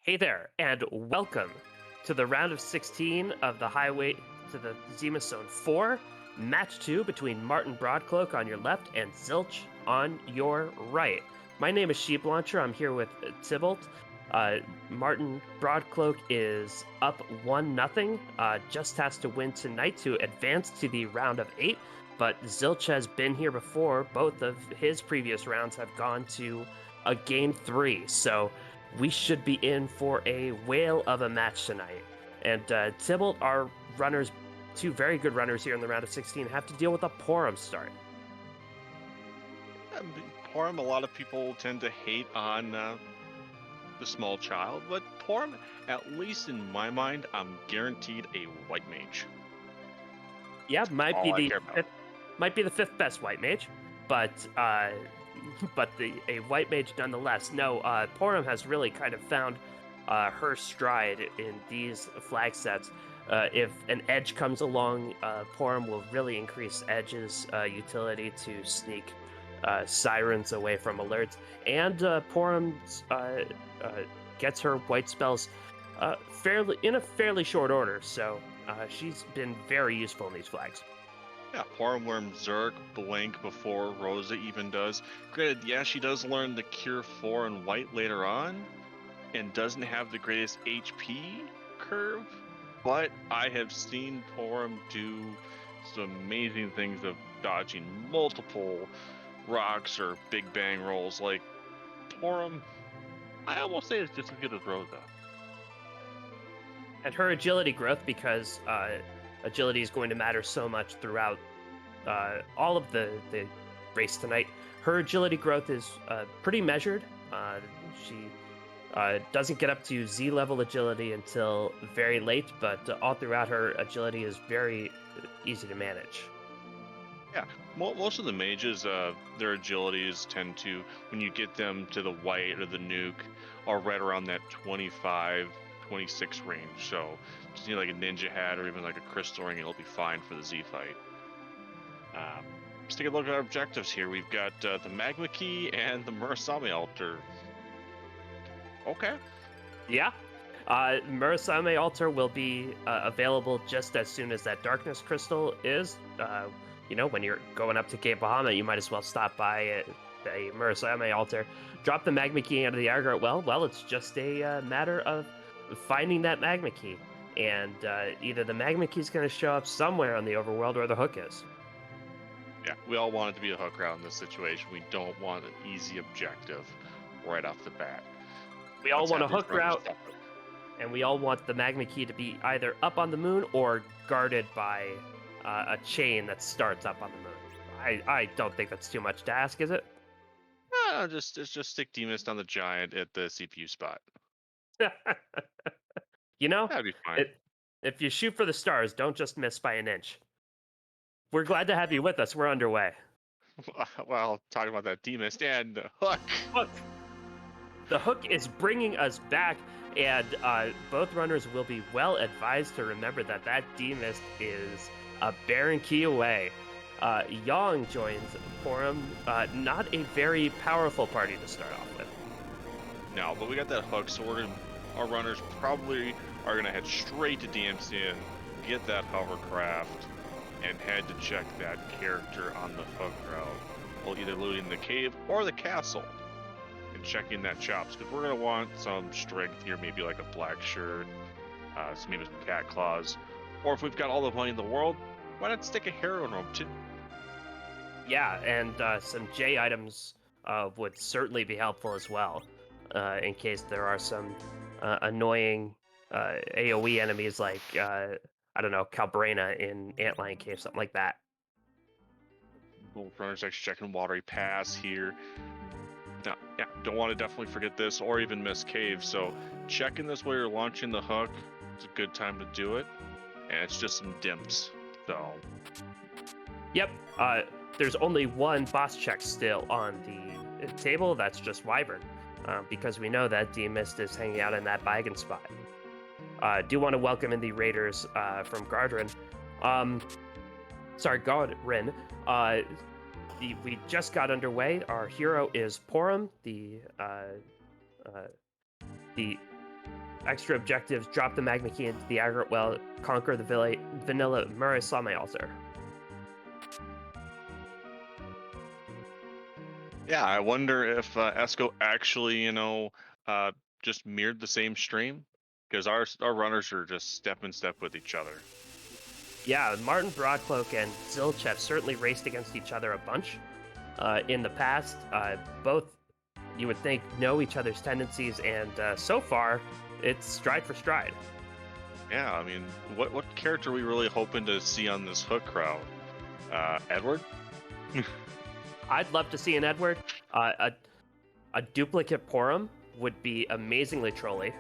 Hey there, and welcome to the round of 16 of the Highway to the Zemus Zone 4, match 2 between Marten Broadcloak on your left and Zilch on your right. My name is Sheep Launcher. I'm here with Tybalt. Marten Broadcloak is up 1-0. Just has to win tonight to advance to the round of 8, but Zilch has been here before. Both of his previous rounds have gone to a game 3, so we should be in for a whale of a match tonight. And Tybalt, our runners, two very good runners here in the round of 16, have to deal with a Porum start. Porum, a lot of people tend to hate on the small child, but Porum, at least in my mind, I'm guaranteed a white mage. Yeah, might be the fifth best white mage, but a white mage nonetheless. No, Porum has really kind of found her stride in these flag sets. If an edge comes along, Porum will really increase Edge's utility to sneak sirens away from alerts, and Porum gets her white spells in a fairly short order. So she's been very useful in these flags. Yeah, Porum learned Zerg, Blink before Rosa even does. Granted, yeah, she does learn the Cure 4 and White later on, and doesn't have the greatest HP curve, but I have seen Porum do some amazing things of dodging multiple rocks or big bang rolls. Like, Porum, I almost say it's just as good as Rosa. And her agility growth, because agility is going to matter so much throughout all of the race tonight. Her agility growth is pretty measured. She doesn't get up to Z level agility until very late, but all throughout her agility is very easy to manage. Yeah, most of the mages, their agilities tend to, when you get them to the white or the nuke, are right around that 25, 26 range. So just need like a ninja hat or even like a crystal ring, it'll be fine for the Z fight. Let's take a look at our objectives here. We've got the Magma Key and the Murasame Altar. Okay. Yeah. Murasame Altar will be available just as soon as that Darkness Crystal is. When you're going up to Cape Bahama, you might as well stop by a Murasame Altar, drop the Magma Key into the aggro. Well, it's just a matter of finding that Magma Key. And either the Magma Key is going to show up somewhere on the overworld or the hook is. Yeah, we all want it to be a hook route in this situation. We don't want an easy objective right off the bat. We all want a hook route, and we all want the Magma Key to be either up on the moon or guarded by a chain that starts up on the moon. I don't think that's too much to ask, is it? No, just stick Demist on the giant at the CPU spot. That'd be fine. If you shoot for the stars, don't just miss by an inch. We're glad to have you with us. We're underway. Well, talking about that Demist and the hook. Hook. The hook is bringing us back, and both runners will be well advised to remember that Demist is a Baron Key away. Yang joins Porum. Not a very powerful party to start off with. No, but we got that hook, so our runners probably are gonna head straight to DMC and get that hovercraft and head to check that character on the hook route, while either looting the cave or the castle and checking that chops, because we're gonna want some strength here, maybe like a black shirt, maybe some cat claws, or if we've got all the money in the world, why not stick a heroin rope too? Yeah, and some J items would certainly be helpful as well, in case there are some annoying AoE enemies like, I don't know, Calbrena in Antlion Cave, something like that. Both runners actually checking Watery Pass here. Now, yeah, don't want to definitely forget this or even miss Cave, so checking this while you're launching the hook, it's a good time to do it, and it's just some dimps, so... Yep, there's only one boss check still on the table, that's just Wyvern, because we know that D-Mist is hanging out in that Baigan spot. Do want to welcome in the raiders from Gardrin. Gardrin. We just got underway. Our hero is Porum, the extra objectives: drop the magma key into the aggregate well, conquer the vanilla Murasame altar. Yeah, I wonder if Esco actually, just mirrored the same stream, because our runners are just step in step with each other. Yeah, Marten Broadcloak and Zilch have certainly raced against each other a bunch in the past. Both, you would think, know each other's tendencies, and so far, it's stride for stride. Yeah, I mean, what character are we really hoping to see on this hook crowd? Edward? I'd love to see an Edward. A duplicate Porum would be amazingly trolly.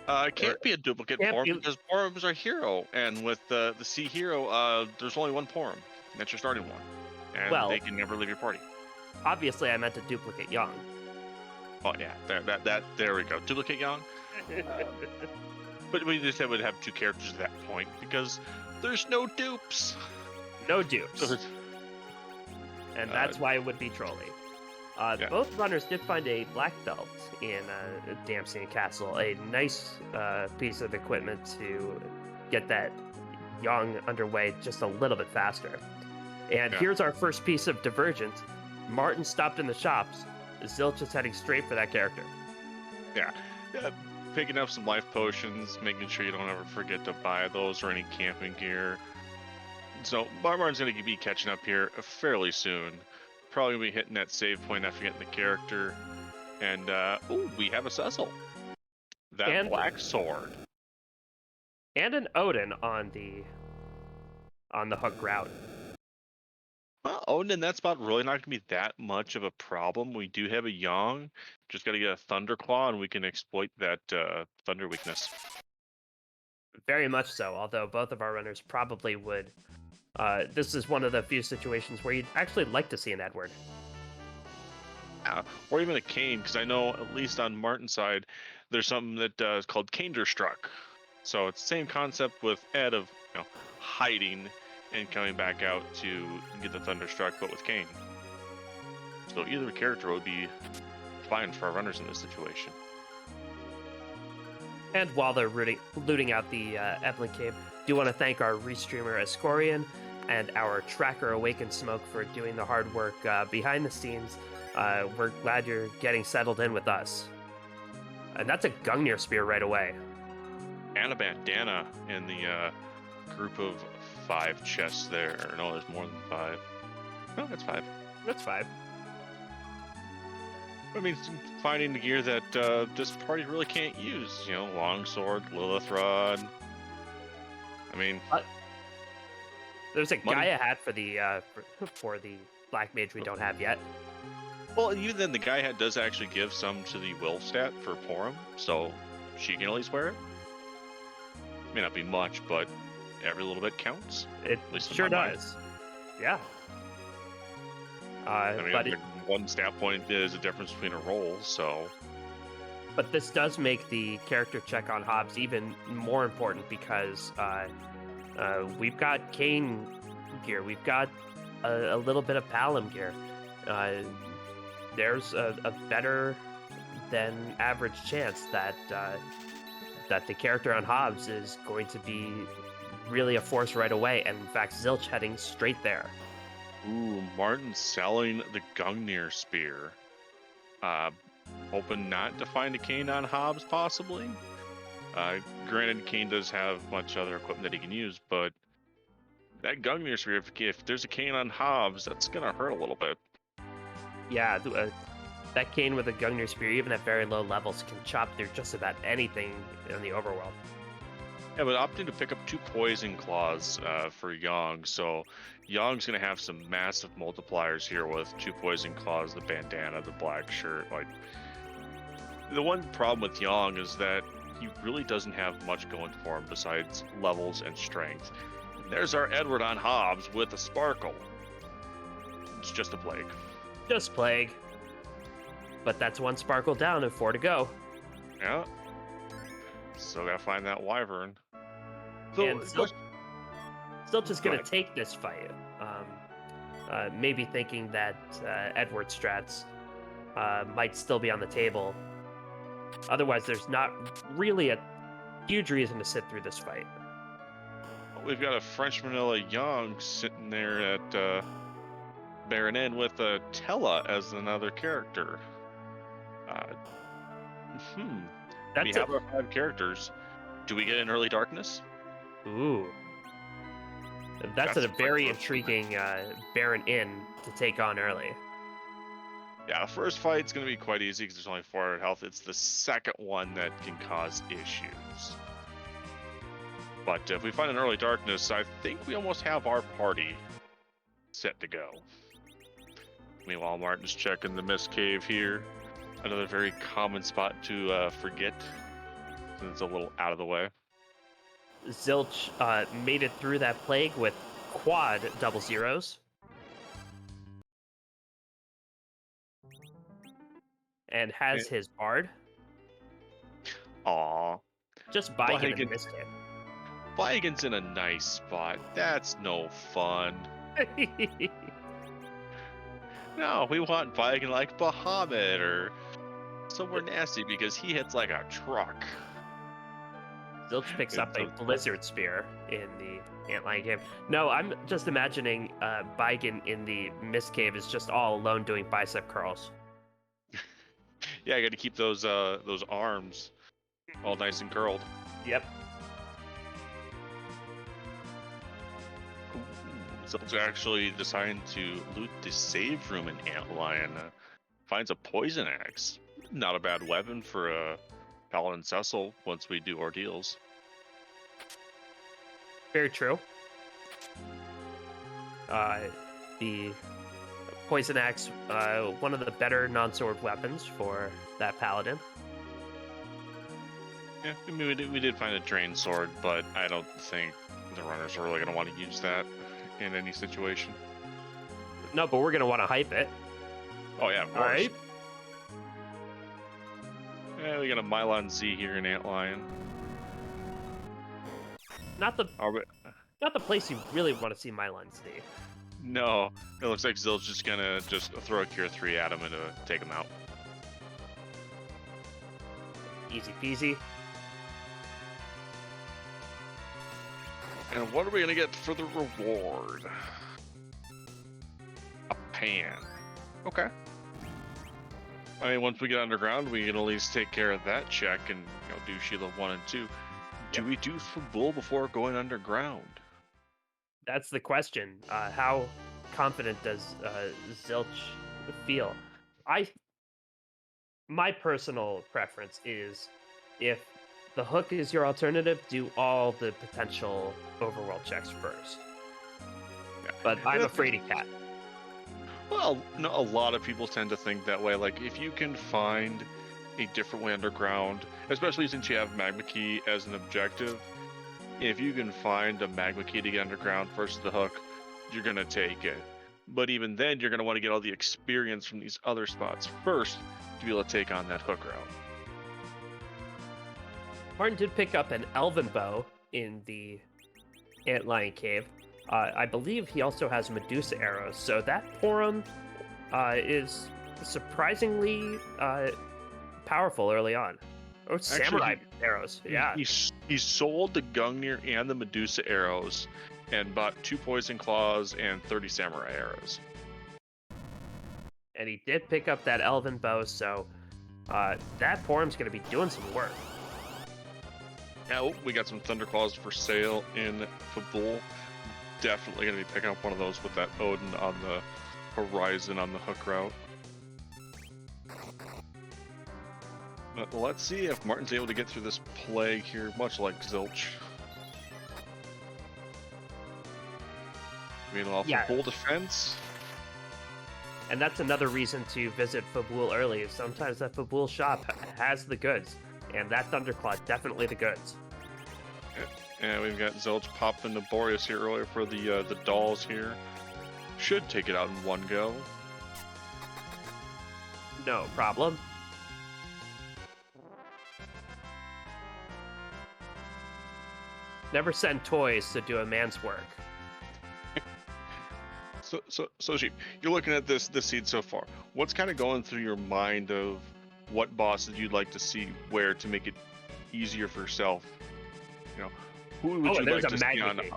It can't be a duplicate can't Porum be- because Porum's our hero, and with the C hero, there's only one Porum. That's your starting one, and Well- they can never leave your party. Obviously, I meant a duplicate Young. Oh yeah, there we go. Duplicate Young. But we just would have two characters at that point because there's no dupes. No dupes. And that's why it would be trolly. Yeah. Both runners did find a black belt in Damson Castle, a nice piece of equipment to get that Young underway just a little bit faster. And Yeah. here's our first piece of divergence. Marten stopped in the shops. Zilch is heading straight for that character. Yeah, picking up some life potions, making sure you don't ever forget to buy those or any camping gear. So Marten's going to be catching up here fairly soon. Probably going to be hitting that save point after getting the character. And, we have a Cecil. That And- black sword. And an Odin on the hook route. Well, Odin in that spot really not going to be that much of a problem. We do have a Yang. Just got to get a Thunderclaw and we can exploit that Thunder weakness. Very much so, although both of our runners probably would. This is one of the few situations where you'd actually like to see an Edward. Yeah, or even a Cane, because I know at least on Martin's side, there's something that is called Canestruck. So it's the same concept with Ed of hiding and coming back out to get the Thunderstruck, but with Cane. So either character would be fine for our runners in this situation. And while they're looting out the Evelyn Cave, do want to thank our restreamer Ascorian and our tracker Awakened Smoke for doing the hard work behind the scenes. We're glad you're getting settled in with us. And that's a Gungnir Spear right away. And a bandana in the group of 5 chests there. No, there's more than 5. No, that's 5. That's 5. I mean, finding the gear that this party really can't use. Longsword, Lilith Rod. I mean, There's a Money. Gaia hat for the Black Mage we don't have yet. well, even then, the guy hat does actually give some to the will stat for Porum, so she can at least wear it. May not be much, but every little bit counts. It least in sure my mind. does. Yeah. I mean, But one stat point is a difference between a roll, so But this does make the character check on Hobbs even more important because we've got Kane gear, we've got a little bit of Palom gear. There's a better than average chance that the character on Hobbs is going to be really a force right away, and in fact, Zilch heading straight there. Ooh, Martin selling the Gungnir Spear. Hoping not to find a Cane on Hobbs, possibly. Granted, Cane does have much other equipment that he can use, but that Gungnir Spear, if there's a Cane on Hobbs, that's going to hurt a little bit. Yeah, that Kane with a Gungnir Spear, even at very low levels, can chop through just about anything in the overworld. Yeah, but opting to pick up 2 Poison Claws for Yang, so Yang's going to have some massive multipliers here with 2 Poison Claws, the bandana, the black shirt. The one problem with Yang is that he really doesn't have much going for him besides levels and strength. And there's our Edward on Hobbs with a Sparkle. It's just a plague. Just Plague. But that's 1 Sparkle down and 4 to go. Yeah. Still gotta find that Wyvern. So, And still just Go going to ahead. take this fight. Maybe thinking that Edward strats might still be on the table. Otherwise, there's not really a huge reason to sit through this fight. We've got a French Manila Young sitting there at Baron Inn with Tella as another character. We That's have our 5 characters. Do we get an early darkness? Ooh. That's a That's very quite intriguing Baron Inn to take on early. Yeah, the first fight's going to be quite easy because there's only 400 health. It's the second one that can cause issues. But if we find an early darkness, I think we almost have our party set to go. Meanwhile, Martin's checking the mist cave here. Another very common spot to forget, since it's a little out of the way. Zilch made it through that plague with quad double zeros. And has his bard. Aww. Just Vigan in the mist cave. Vigan's in a nice spot. That's no fun. No, we want Vigan like Bahamut or somewhere nasty because he hits like a truck. Zilch picks up a blizzard spear in the antlion cave. No, I'm just imagining Vigan in the mist cave is just all alone doing bicep curls. Yeah, I got to keep those arms all nice and curled. Yep. Zilch actually deciding to loot the save room in Antlion. Finds a poison axe. Not a bad weapon for a Paladin Cecil once we do ordeals. Very true. The poison axe, one of the better non-sword weapons for that paladin. Yeah, I mean, we did find a drain sword, but I don't think the runners are really going to want to use that in any situation. No, but we're going to want to hype it. Oh yeah, of course. All right. Yeah, we got a Mylon Z here in Antlion. Not the place you really want to see Mylon Z. No, it looks like Zilch just gonna throw a Cure 3 at him and take him out. Easy peasy. And what are we gonna get for the reward? A pan. Okay. I mean, once we get underground, we can at least take care of that check and do Sheila 1 and 2. Do we do Fabul before going underground? That's the question. How confident does Zilch feel? My personal preference is, if the hook is your alternative, do all the potential overworld checks first. Yeah. But I'm a fraidy cat. Well, no, a lot of people tend to think that way. Like, if you can find a different way underground, especially since you have Magma Key as an objective, if you can find a Magma Key to get underground versus the hook, you're going to take it. But even then, you're going to want to get all the experience from these other spots first to be able to take on that hook route. Martin did pick up an Elven Bow in the Antlion Cave. I believe he also has Medusa arrows, so that Porum is surprisingly powerful early on. Or samurai arrows, yeah. He sold the Gungnir and the Medusa arrows and bought 2 poison claws and 30 samurai arrows. And he did pick up that Elven Bow, so that Porum's going to be doing some work. Now, we got some Thunderclaws for sale in Fabul. Definitely going to be picking up one of those with that Odin on the horizon on the hook route. But let's see if Martin's able to get through this plague here, much like Zilch. Meanwhile, Fabul defense. And that's another reason to visit Fabul early. Sometimes that Fabul shop has the goods, and that Thunderclaw definitely the goods. And we've got Zilch popping the Boreas here earlier for the dolls here. Should take it out in one go. No problem. Never send toys to do a man's work. So Sheep, you're looking at this seed so far. What's kind of going through your mind of what bosses you'd like to see where to make it easier for yourself. You know, who would you there's like a to see on? magnet.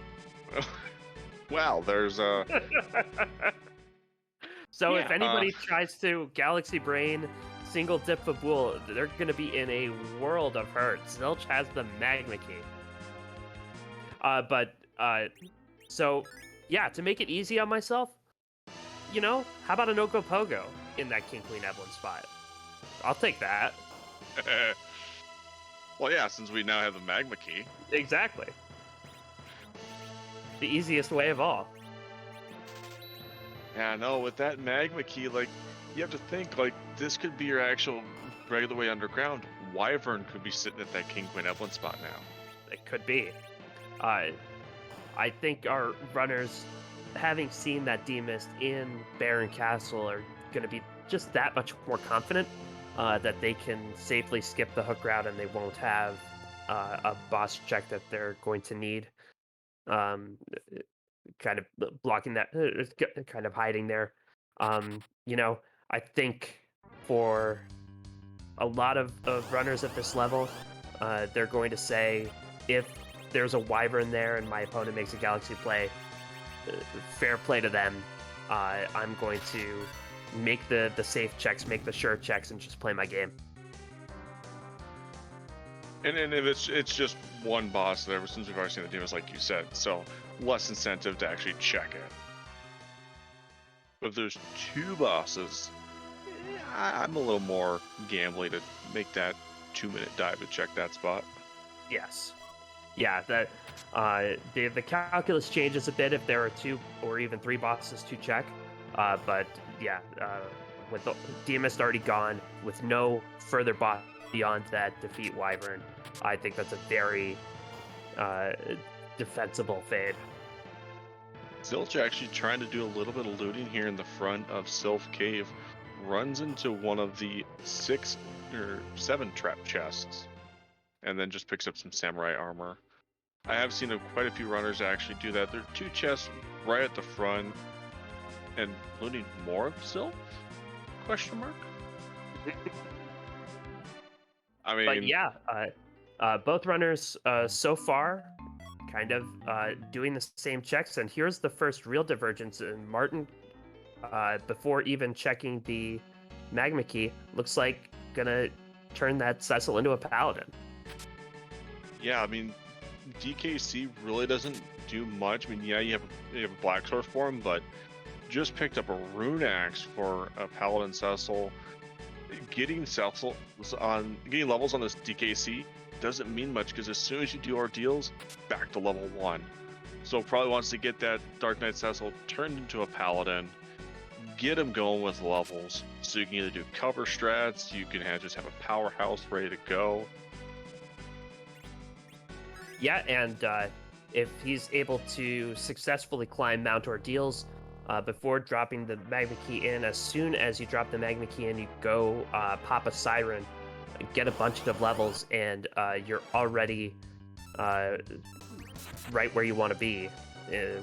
Well, there's a. So Yeah, if anybody tries to Galaxy Brain single dip Fabool, they're going to be in a world of hurt. Zilch has the Magma Key. So yeah, to make it easy on myself, how about an Ogopogo in that King Queen Evelyn spot? I'll take that. Well, yeah, since we now have the Magma Key. Exactly. The easiest way of all. Yeah, no, with that Magma Key, like, you have to think, like, this could be your actual regular way underground. Wyvern could be sitting at that King Queen Evelyn spot now. It could be. I think our runners, having seen that Demist in Baron Castle, are going to be just that much more confident that they can safely skip the hook route and they won't have a boss check that they're going to need. Kind of blocking that, kind of hiding there. I think for a lot of runners at this level, they're going to say, if there's a Wyvern there and my opponent makes a Galaxy play, fair play to them. I'm going to make the safe checks, make the sure checks, and just play my game. And if it's just one boss there, since we've already seen the demons, like you said, so less incentive to actually check it. But if there's two bosses, I'm a little more gambly to make that 2-minute dive to check that spot. Yes. Yeah, the calculus changes a bit if there are 2 or even 3 bosses to check. But yeah, with the Demist already gone, with no further boss beyond that defeat Wyvern, I think that's a very defensible fade. Zilch actually trying to do a little bit of looting here in the front of Sylph Cave, runs into one of the 6 or 7 trap chests, and then just picks up some samurai armor. I have seen quite a few runners actually do that. There are 2 chests right at the front, and looting more of Sylph? Question mark? I mean, but yeah, both runners so far kind of doing the same checks, and here's the first real divergence. And Marten, before even checking the Magma Key, looks like gonna turn that Cecil into a Paladin. Yeah, I mean, DKC really doesn't do much. I mean, yeah, you have a Black Sword for him, but just picked up a Rune Axe for a Paladin Cecil. Getting levels on this DKC doesn't mean much, because as soon as you do ordeals, back to level 1. So probably wants to get that Dark Knight Cecil turned into a Paladin, get him going with levels, so you can either do cover strats, you can just have a powerhouse ready to go. Yeah, and if he's able to successfully climb Mount Ordeals before dropping the Magma Key in, as soon as you drop the Magma Key in, you go pop a Siren, get a bunch of levels, and you're already right where you want to be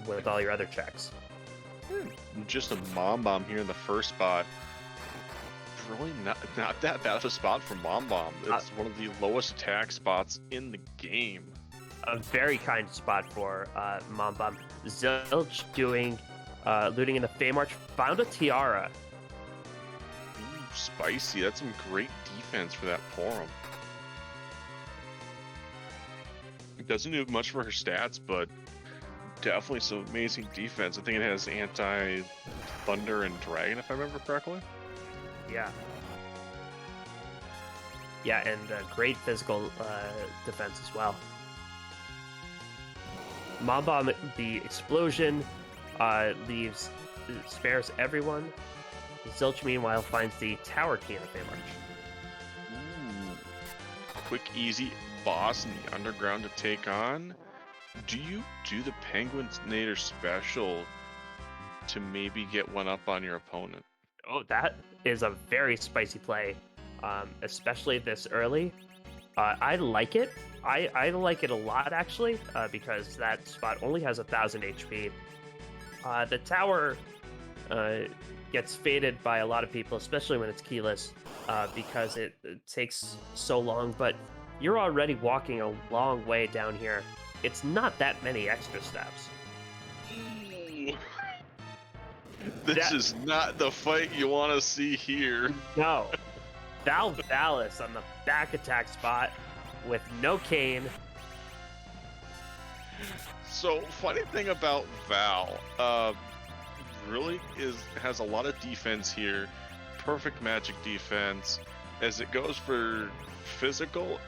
with all your other checks. Just a Mom Bomb here in the first spot. Really not that bad of a spot for Mom Bomb. It's one of the lowest attack spots in the game. A very kind spot for Mom Bomb. Zilch doing looting in the Feymarch, found a Tiara. Ooh, spicy. That's some great defense for that Forum. It doesn't do much for her stats, but definitely some amazing defense. I think it has anti-thunder and dragon, if I remember correctly. Yeah. Yeah, and great physical defense as well. Mom Bomb, the explosion spares everyone. Zilch, meanwhile, finds the tower key in the Feymarch. Ooh. Quick, easy boss in the underground to take on. Do you do the Penguinator special to maybe get one up on your opponent? Oh, that is a very spicy play, especially this early. I like it. I like it a lot, actually, because that spot only has 1,000 HP. The tower gets faded by a lot of people, especially when it's keyless, because it takes so long. But you're already walking a long way down here. It's not that many extra steps. Ooh. This That- is not the fight you want to see here. No. Val Valis on the back attack spot with no cane. So, funny thing about Val, really has a lot of defense here. Perfect magic defense. As it goes for physical,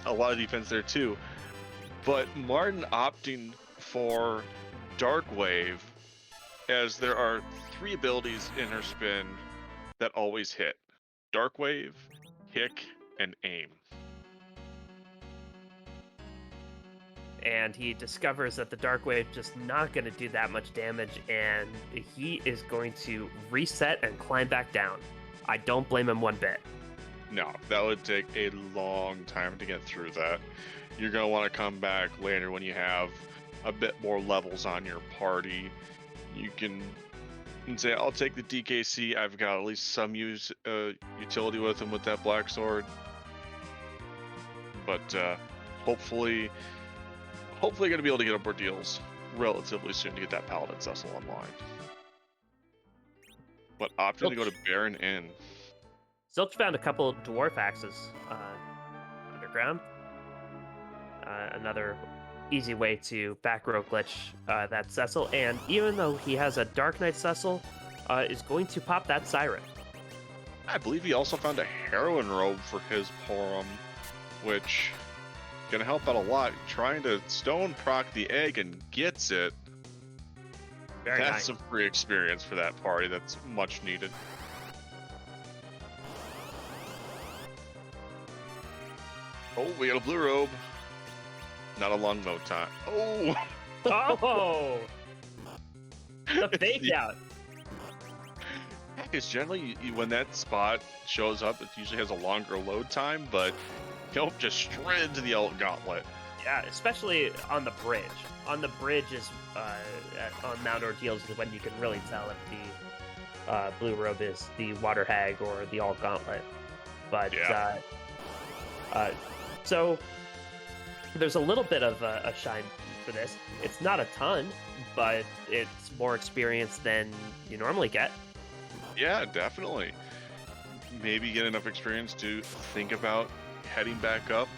a lot of defense there too. But Marten opting for Dark Wave, as there are 3 abilities in her spin that always hit: Dark Wave, Kick, and Aim. And he discovers that the Dark Wave just not going to do that much damage, and he is going to reset and climb back down. I don't blame him one bit. No, that would take a long time to get through that. You're going to want to come back later when you have a bit more levels on your party. You can say, I'll take the DKC. I've got at least some utility with him with that Black Sword. But hopefully going to be able to get up more deals relatively soon to get that Paladin Cecil online. But opting to go to Baron Inn. Zilch found a couple dwarf axes underground. Another easy way to back row glitch that Cecil, and even though he has a Dark Knight Cecil, is going to pop that Siren. I believe he also found a Heroine robe for his Porum, which gonna help out a lot. Trying to stone proc the egg and gets it. Very That's nice. some free experience for that party. That's much needed. Oh, we got a blue robe. Not a long mode time. Oh! Oh! The fake out. Because generally, when that spot shows up, it usually has a longer load time, but nope, just straight into the Alt Gauntlet. Yeah, especially on the bridge. On the bridge is on Mount Ordeals is when you can really tell if the blue robe is the Water Hag or the Alt Gauntlet. But Yeah. So there's a little bit of a shine for this. It's not a ton, but it's more experience than you normally get. Yeah, definitely. Maybe get enough experience to think about heading back up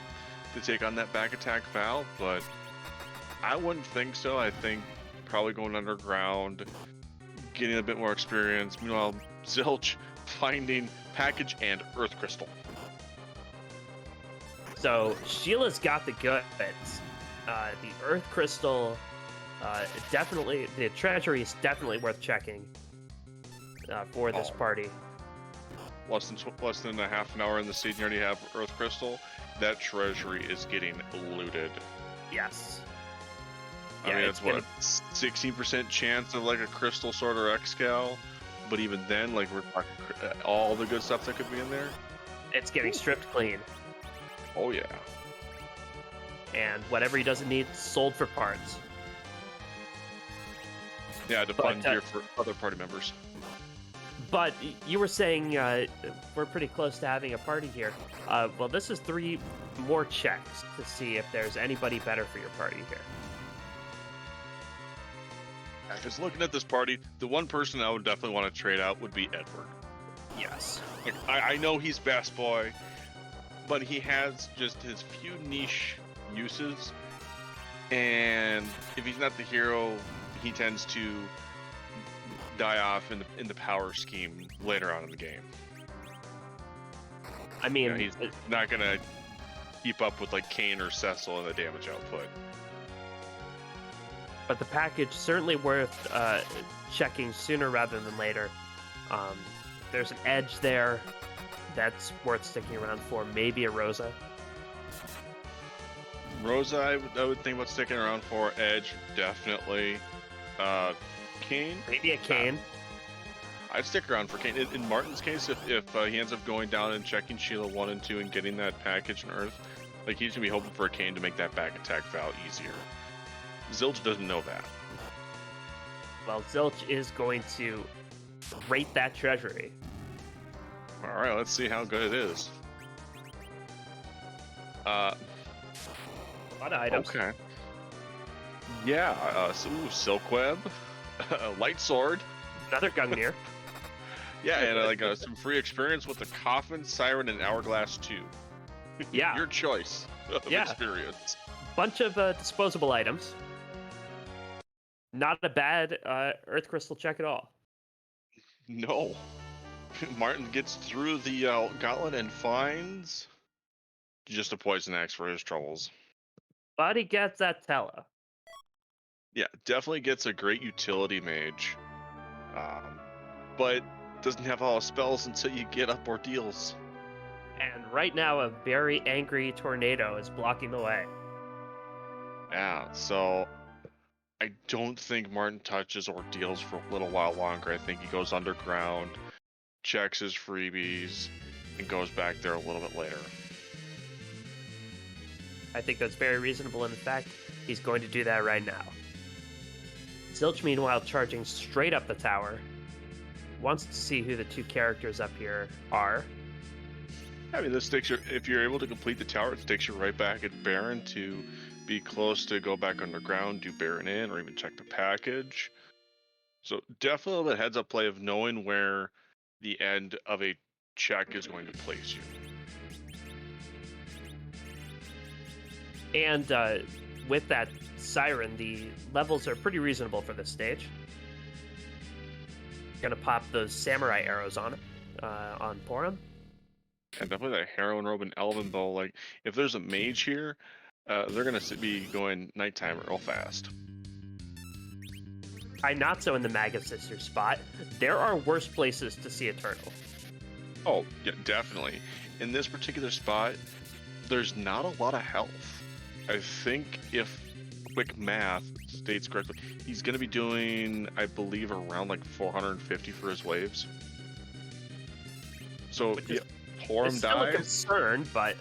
to take on that back attack Val, but I wouldn't think so. I think probably going underground, getting a bit more experience. Meanwhile, Zilch finding package and Earth Crystal. So Sheila's got the goods. The Earth Crystal, definitely, the treasury is definitely worth checking for this party. Less than a half an hour in the season, you already have Earth Crystal. That treasury is getting looted. Yes. I mean, it's what, 16% chance of like a Crystal Sword or Excal, but even then, like we're talking all the good stuff that could be in there. It's getting stripped clean, Oh yeah. and whatever he doesn't need, sold for parts. Yeah, to But, fund gear for other party members. But you were saying we're pretty close to having a party here. Well, this is 3 more checks to see if there's anybody better for your party here. Because looking at this party, the one person I would definitely want to trade out would be Edward. Yes. Like, I know he's best boy, but he has just his few niche uses, and if he's not the hero, he tends to die off in the power scheme later on in the game. I mean, You know, he's not gonna keep up with like Kane or Cecil in the damage output. but the package certainly worth checking sooner rather than later. There's an edge there that's worth sticking around for. Maybe a Rosa. Rosa, I would think about sticking around for. Edge, definitely. Kane, Maybe a Kane. I'd stick around for Kane. In Martin's case, if he ends up going down and checking Sheila 1 and 2 and getting that package in Earth, like he's gonna be hoping for a Kane to make that back attack Val easier. Zilch doesn't know that. Well, Zilch is going to rate that treasury. All right, let's see how good it is. A lot of items. Okay. Yeah, silk web, light sword. Another Gungnir. Yeah, and some free experience with the Coffin, Siren, and Hourglass 2. Yeah. Your choice of Yeah. experience. Bunch of disposable items. Not a bad Earth Crystal check at all. No. Martin gets through the gauntlet and finds just a poison axe for his troubles. But he gets that Tella. Yeah, definitely gets a great utility mage. But doesn't have all the spells until you get up ordeals. And right now, a very angry tornado is blocking the way. Yeah, so I don't think Martin touches ordeals for a little while longer. I think he goes underground, checks his freebies, and goes back there a little bit later. I think that's very reasonable, and in fact, he's going to do that right now. Zilch, meanwhile, charging straight up the tower, wants to see who the two characters up here are. I mean, this takes you, if you're able to complete the tower, it takes you right back at Baron to be close to go back underground, do Baron in, or even check the package. So definitely a heads up play of knowing where the end of a check is going to place you. And with that Siren, the levels are pretty reasonable for this stage. Gonna pop those samurai arrows on Porum. And definitely that heroin robe and elven bow. Like, if there's a mage here, they're gonna be going nighttime real fast. Not so in the Maga Sister spot. There are worse places to see a turtle. Oh, yeah, definitely. In this particular spot, there's not a lot of health. I think if quick math states correctly, he's going to be doing, I believe, around like 450 for his waves. So, yeah, Porum It's still a dies, concern, but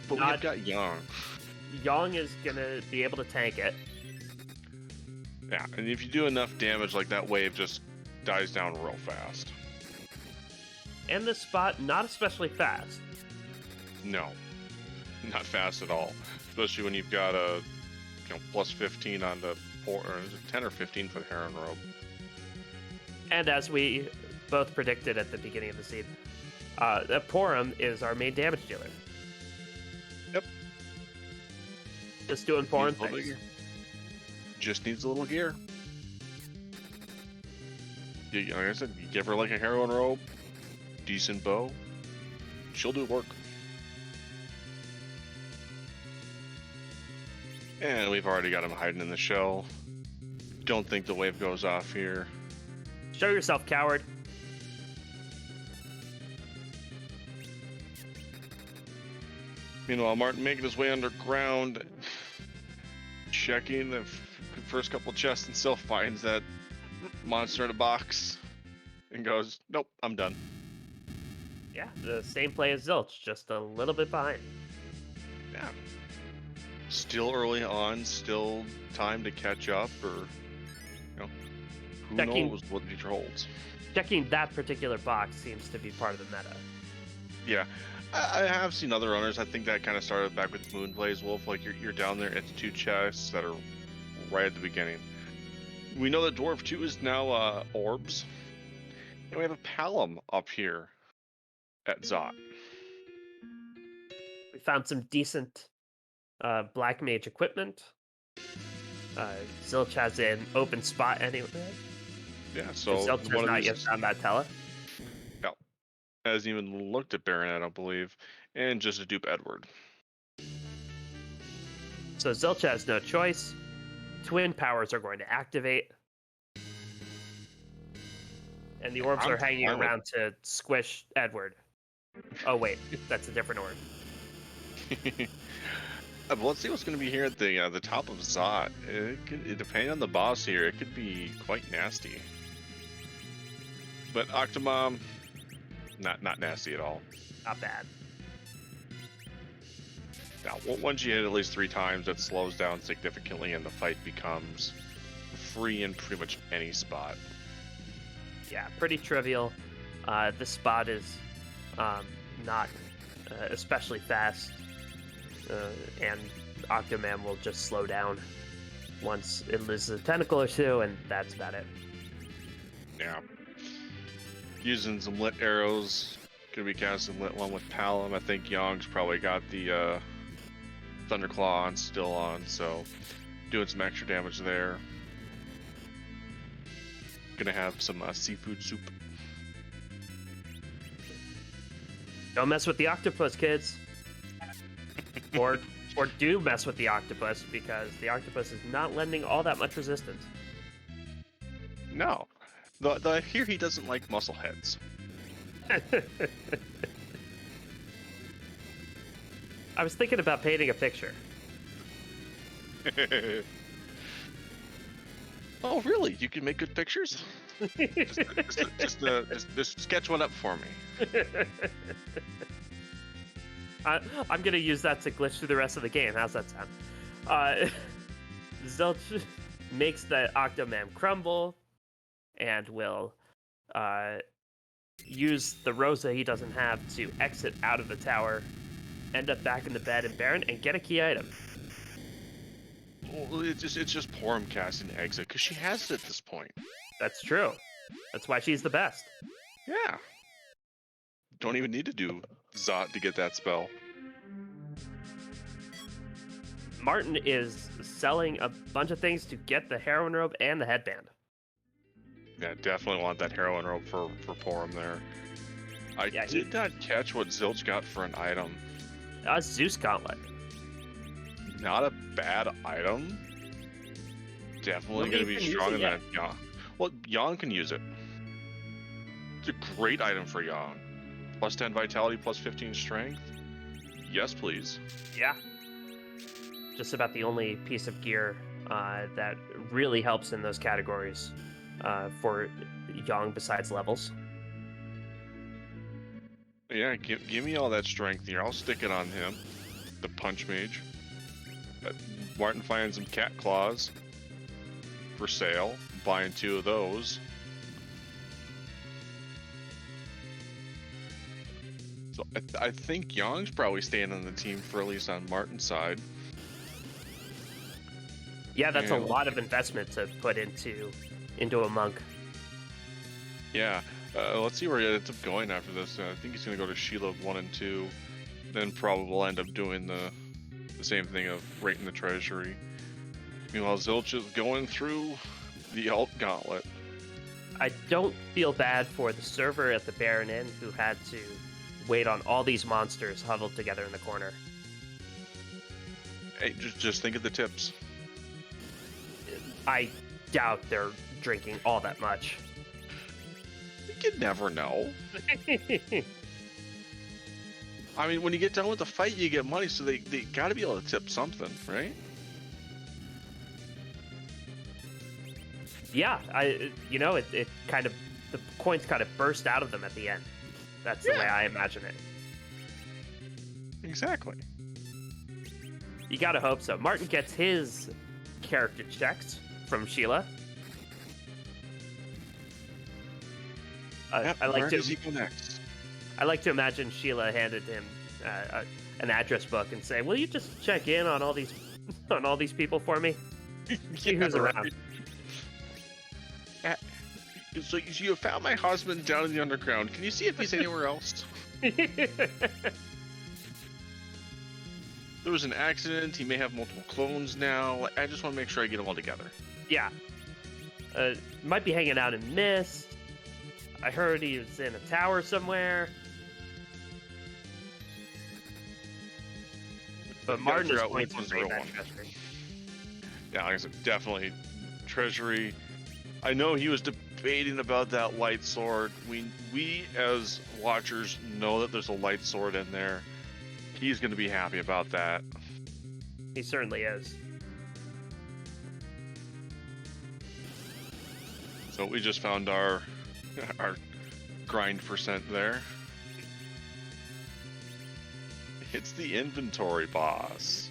but we've got Young. Young is going to be able to tank it. Yeah, and if you do enough damage, like that wave just dies down real fast. And this spot, not especially fast. No, not fast at all. Especially when you've got a plus 15 on the 10 or 15 for the Heron Robe. And as we both predicted at the beginning of the seed, that Porum is our main damage dealer. Yep. Just doing Porum things. Just needs a little gear. Like I said, you give her like a Heroin Robe, decent bow, she'll do work. And we've already got him hiding in the shell. Don't think the wave goes off here. Show yourself, coward. Meanwhile, Martin making his way underground, checking the first couple chests, and still finds that monster in a box and goes, nope, I'm done. Yeah, the same play as Zilch, just a little bit behind. Yeah. Still early on, still time to catch up, or, who knows what the future holds. Checking that particular box seems to be part of the meta. Yeah. I have seen other runners. I think that kind of started back with Moonblaze Wolf. Like, you're down there at the two chests that are right at the beginning. We know that Dwarf 2 is now Orbs. And we have a Palom up here at Zot. We found some decent Black Mage equipment. Zilch has an open spot anyway. Yeah, so Zilch has not yet found that Tella. Yeah. Hasn't even looked at Baron, I don't believe. And just a dupe Edward. So Zilch has no choice. Twin powers are going to activate. And the orbs are hanging around to squish Edward. Oh wait, that's a different orb. But let's see what's going to be here at the top of Zot. Depending on the boss here, it could be quite nasty. But Octomom, not nasty at all. Not bad. Now, once you hit it at least 3 times, that slows down significantly, and the fight becomes free in pretty much any spot. Yeah, pretty trivial. This spot is not especially fast, and Octoman will just slow down once it loses a tentacle or two, and that's about it. Yeah. Using some lit arrows. Gonna be casting lit one with Palom. I think Young's probably got the Thunderclaw on still on, so doing some extra damage there. Gonna have some seafood soup. Don't mess with the octopus, kids. or do mess with the octopus, because the octopus is not lending all that much resistance. No. I hear he doesn't like muscle heads. I was thinking about painting a picture. Oh, really? You can make good pictures? just sketch one up for me. I'm gonna use that to glitch through the rest of the game. How's that sound? Zilch makes the Octoman crumble, and will use the Rosa he doesn't have to exit out of the tower, end up back in the bed in Baron, and get a key item. Well, it's just Porum casting exit, because she has it at this point. That's true. That's why she's the best. Yeah. Don't even need to do Zot to get that spell. Marten is selling a bunch of things to get the heroin robe and the headband. Yeah, definitely want that heroin robe for Porum there. I did not catch what Zilch got for an item. Zeus Gauntlet. Not a bad item. Definitely going to be strong in that Yang. Well, Yang can use it. It's a great item for Yang. Plus 10 vitality, plus 15 strength. Yes, please. Yeah. Just about the only piece of gear that really helps in those categories for Yang besides levels. Yeah, give me all that strength here. I'll stick it on him. The Punch Mage. Marten finds some cat claws for sale. Buying 2 of those. So I think Young's probably staying on the team for at least on Marten's side. Yeah, that's a lot of investment to put into a monk. Yeah, let's see where he ends up going after this. I think he's going to go to Sheila 1 and 2. Then probably will end up doing the same thing of rating the treasury. Meanwhile, Zilch is going through the alt gauntlet. I don't feel bad for the server at the Baron Inn who had to wait on all these monsters huddled together in the corner. Hey, just think of the tips. I doubt they're drinking all that much. You can never know. I mean, when you get done with the fight, you get money, so they got to be able to tip something, right? Yeah, it kind of, the coins kind of burst out of them at the end. That's the way I imagine it. Exactly. You gotta hope so. Marten gets his character checked from Sheila. Where does he go next? I like to imagine Sheila handed him an address book and say, "Will you just check in on all these people for me? See who's around." So you found my husband down in the underground. Can you see if he's anywhere else? There was an accident. He may have multiple clones now. I just want to make sure I get them all together. Yeah. Might be hanging out in Mist. I heard he was in a tower somewhere. But Marten is going to bring that treasury. Yeah, like I said, definitely treasury. I know he was debating about that light sword. We as watchers know that there's a light sword in there. He's going to be happy about that. He certainly is. So we just found our grind percent there. It's the inventory boss.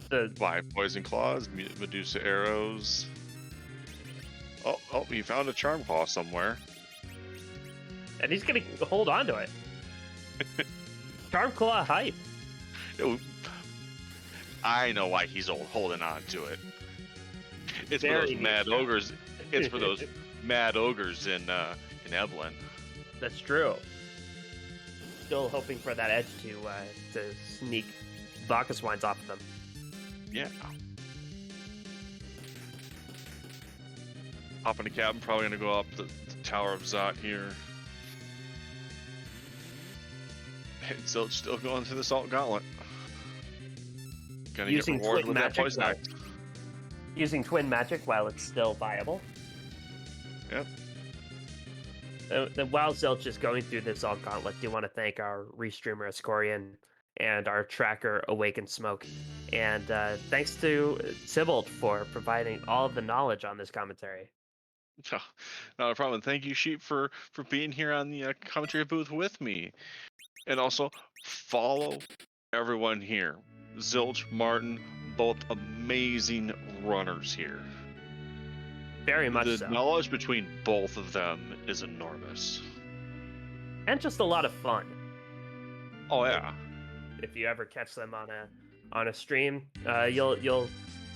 The 5 poison claws, Medusa arrows. Oh, he found a charm claw somewhere. And he's gonna hold on to it. Charm Claw hype. I know why he's holding on to it. It's Very for those mad niche. ogres. It's for those mad ogres in Evelyn. That's true. Still hoping for that edge to sneak vodka swines off of them. Yeah. Hop in the cabin, probably gonna go up the Tower of Zot here. And so it's still going through the Salt Gauntlet. Gonna Using get rewarded twin with that magic poison now. axe. Using twin magic while it's still viable. Yep. While Zilch is going through this all gauntlet, do want to thank our restreamer Ascorian and our tracker Awakened Smoke. And thanks to Sybilt for providing all of the knowledge on this commentary. Not a problem. Thank you, Sheep, for being here on the commentary booth with me. And also, follow everyone here. Zilch, Martin, both amazing runners here. Very much The so. knowledge between both of them is enormous. And just a lot of fun. Oh yeah. If you ever catch them on a stream, you'll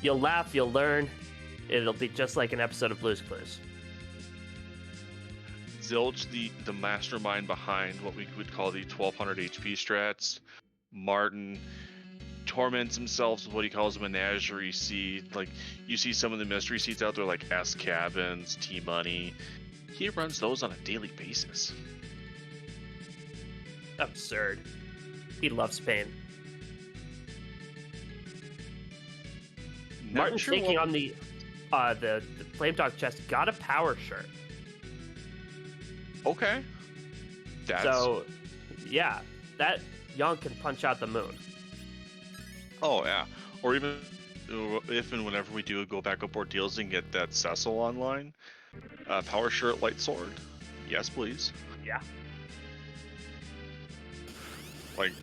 laugh, you'll learn. It'll be just like an episode of Blue's Clues. Zilch, the mastermind behind what we would call the 1200 HP strats. Martin torments himself with what he calls a menagerie seed. Like, you see some of the mystery seeds out there, like S Cabins, T Money. He runs those on a daily basis. Absurd. He loves pain. Martin's taking on the Flame Dog chest. Got a power shirt. Okay. So, yeah, that Young can punch out the moon. Oh yeah. Or even if and whenever we do go back up ordeals and get that Cecil online, power shirt, light sword. Yes, please. Yeah. Like,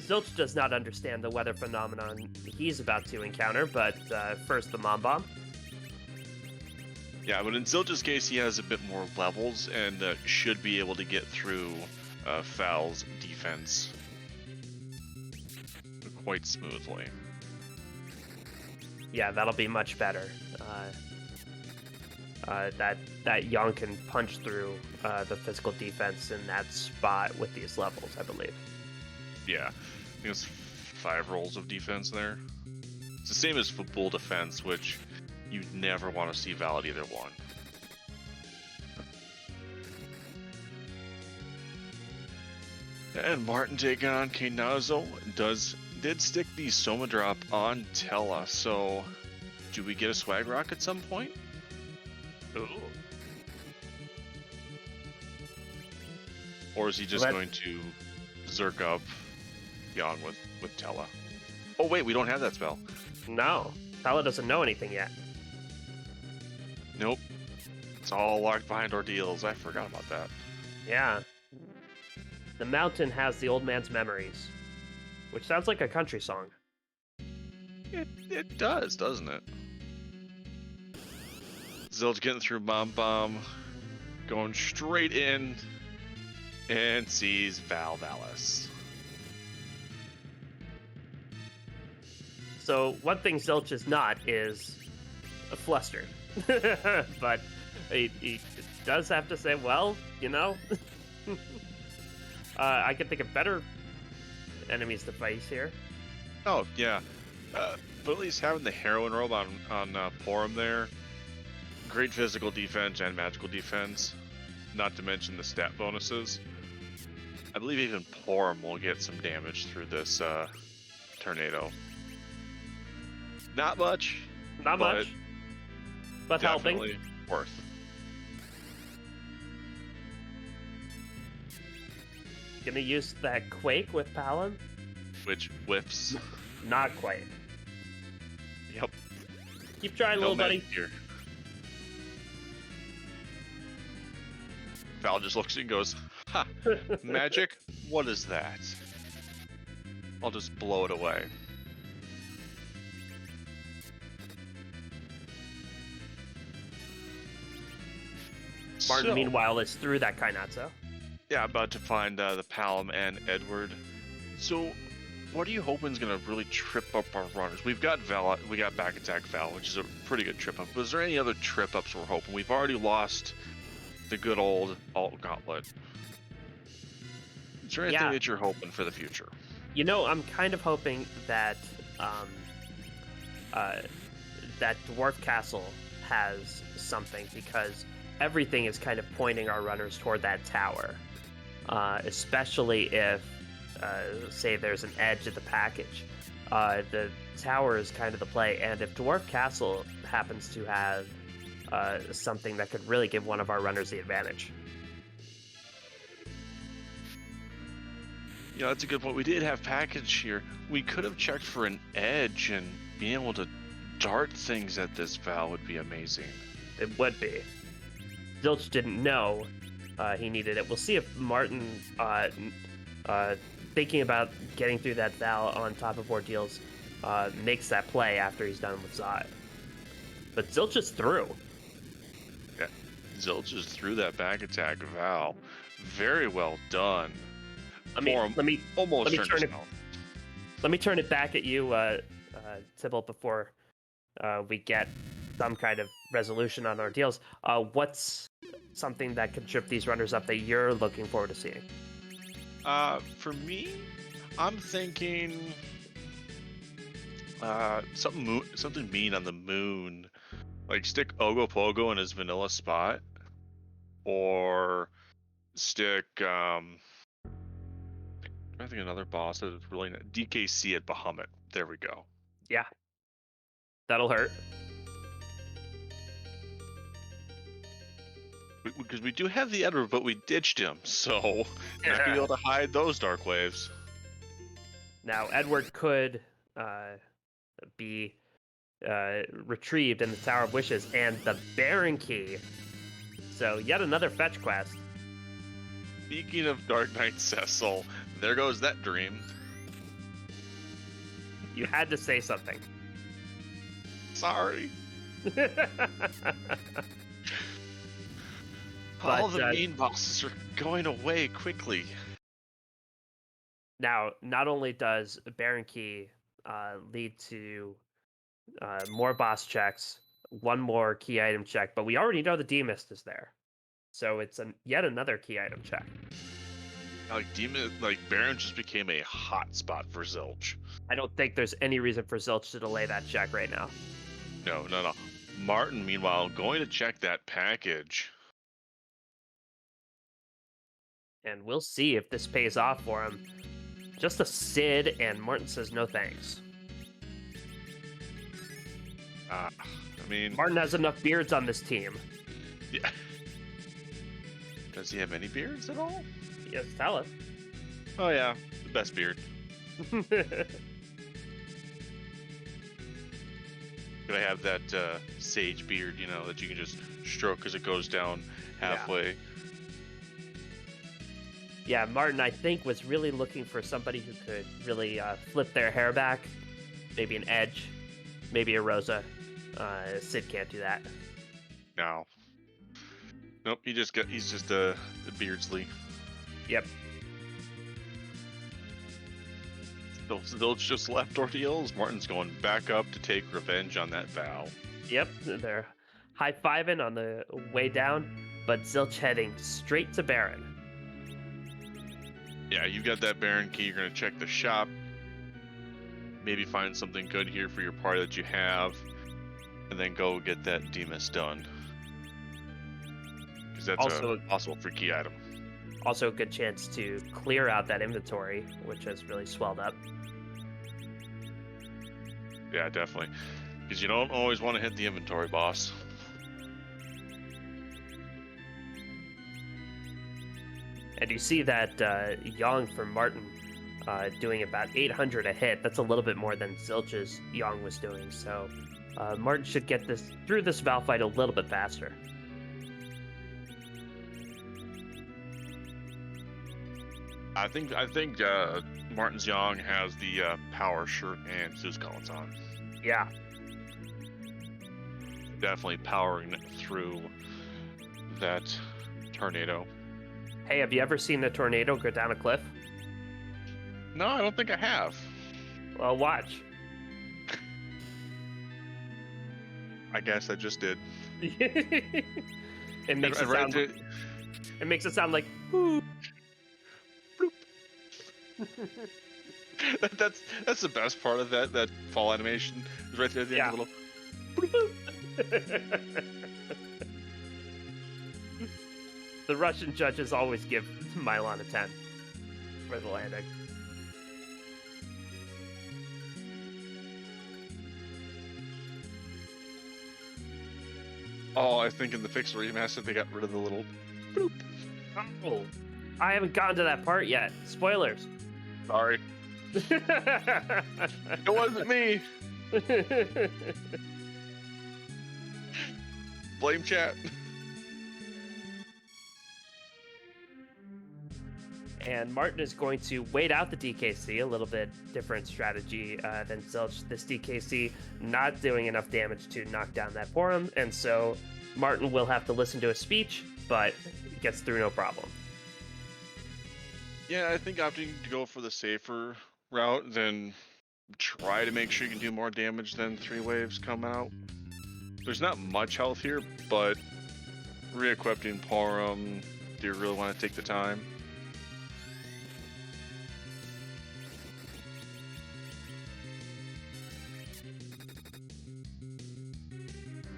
Zilch does not understand the weather phenomenon he's about to encounter, but first the Mom Bomb. yeah, but in Zilch's case, he has a bit more levels and should be able to get through Fal's defense quite smoothly. Yeah, that'll be much better. That Young can punch through the physical defense in that spot with these levels, I believe. Yeah, I think it's 5 rolls of defense there. It's the same as football defense, which you never want to see valid either one. And Martin taking on Kainazo did stick the Soma drop on Tella, so do we get a swag rock at some point? Ooh. Or is he just going to Zerk up Young with Tella? Oh wait, we don't have that spell. No, Tala doesn't know anything yet. Nope. It's all locked behind ordeals. I forgot about that. Yeah. The mountain has the old man's memories, which sounds like a country song. It does, doesn't it? Zilch getting through Mom Bomb, going straight in, and sees Val Valis. So one thing Zilch is not is a flustered. But he does have to say, well, you know, I can think of better enemies to face here. Oh, yeah. But at least having the heroin robe on Porum there, great physical defense and magical defense, not to mention the stat bonuses. I believe even Porum will get some damage through this tornado. Not much. Not much. But helping. Definitely worth. Gonna use that Quake with Palin? Which whiffs. Not quite. Yep. Keep trying, little buddy. Here. Val just looks and goes, ha, magic? What is that? I'll just blow it away. Marten, So, meanwhile, is through that Kainatsu. yeah, about to find the Palom and Edward. So, what are you hoping is going to really trip up our runners? We've got Val, we got back attack Val, which is a pretty good trip up. But is there any other trip ups we're hoping? We've already lost the good old alt gauntlet. Is there anything that you're hoping for the future? You know, I'm kind of hoping that that Dwarf Castle has something, because everything is kind of pointing our runners toward that tower, especially if, say, there's an edge of the package. The tower is kind of the play, and if Dwarf Castle happens to have something that could really give one of our runners the advantage. You know, that's a good point. We did have package here. We could have checked for an edge, and being able to dart things at this Val would be amazing. It would be. Zilch didn't know he needed it. We'll see if Marten, thinking about getting through that Val on top of Ordeals, makes that play after he's done with Zot. But Zilch is through. Yeah, Zilch is through that back attack Val. Very well done. Let me turn it back at you, Tybalt, before we get some kind of resolution on Ordeals. What's something that can trip these runners up that you're looking forward to seeing? For me, I'm thinking something mean on the moon, like stick Ogopogo in his vanilla spot, or stick I think another boss that is really DKC at Bahamut. There we go. Yeah, that'll hurt. Because we do have the Edward, but we ditched him, so not gonna be able to hide those dark waves. Now, Edward could be retrieved in the Tower of Wishes and the Baron Key. So, yet another fetch quest. Speaking of Dark Knight Cecil, there goes that dream. You had to say something. Sorry. All the mean bosses are going away quickly. Now, not only does Baron Key lead to more boss checks, one more key item check, but we already know the D-Mist is there. So it's yet another key item check. Like Baron just became a hot spot for Zilch. I don't think there's any reason for Zilch to delay that check right now. No. Marten, meanwhile, going to check that package. And we'll see if this pays off for him. Just a Sid, and Marten says no thanks. I mean, Marten has enough beards on this team. Yeah. Does he have any beards at all? Yes, tell us. Oh yeah, the best beard. Could I have that sage beard, you know, that you can just stroke as it goes down halfway? Yeah, Marten, I think, was really looking for somebody who could really flip their hair back. Maybe an Edge, maybe a Rosa. Sid can't do that. No. Nope, he's just a Beardsley. Yep. They'll just left Ordeals. Marten's going back up to take revenge on that Val. Yep, they're high-fiving on the way down, but Zilch heading straight to Baron. Yeah, you got that Baron key. You're going to check the shop. Maybe find something good here for your party that you have. And then go get that D-Mist done. Because that's also a possible free key item. Also a good chance to clear out that inventory, which has really swelled up. Yeah, definitely. Because you don't always want to hit the inventory, boss. And you see that Yang for Marten doing about 800 a hit. That's a little bit more than Zilch's Yang was doing. So Marten should get this through this Val fight a little bit faster. I think Marten's Yang has the power shirt and Zeus gauntlets on. Yeah. Definitely powering through that Tornado. Hey, have you ever seen a tornado go down a cliff? No, I don't think I have. Well, watch. I guess I just did. It makes And it right sound. there, It makes it sound like. "Woo." that's the best part of that fall animation. Is right there at the end, Yeah. the little. The Russian judges always give Milan a 10 for the landing. Oh, I think in the fixed remaster they got rid of the little. Bloop. Oh, I haven't gotten to that part yet. Spoilers. Sorry, it wasn't me. Blame chat. And Martin is going to wait out the DKC, a little bit different strategy than Zilch. This DKC not doing enough damage to knock down that Porum, and so Martin will have to listen to a speech, but gets through no problem. Yeah, I think opting to go for the safer route than try to make sure you can do more damage than 3 waves come out. There's not much health here, but re-equipping Porum, do you really want to take the time?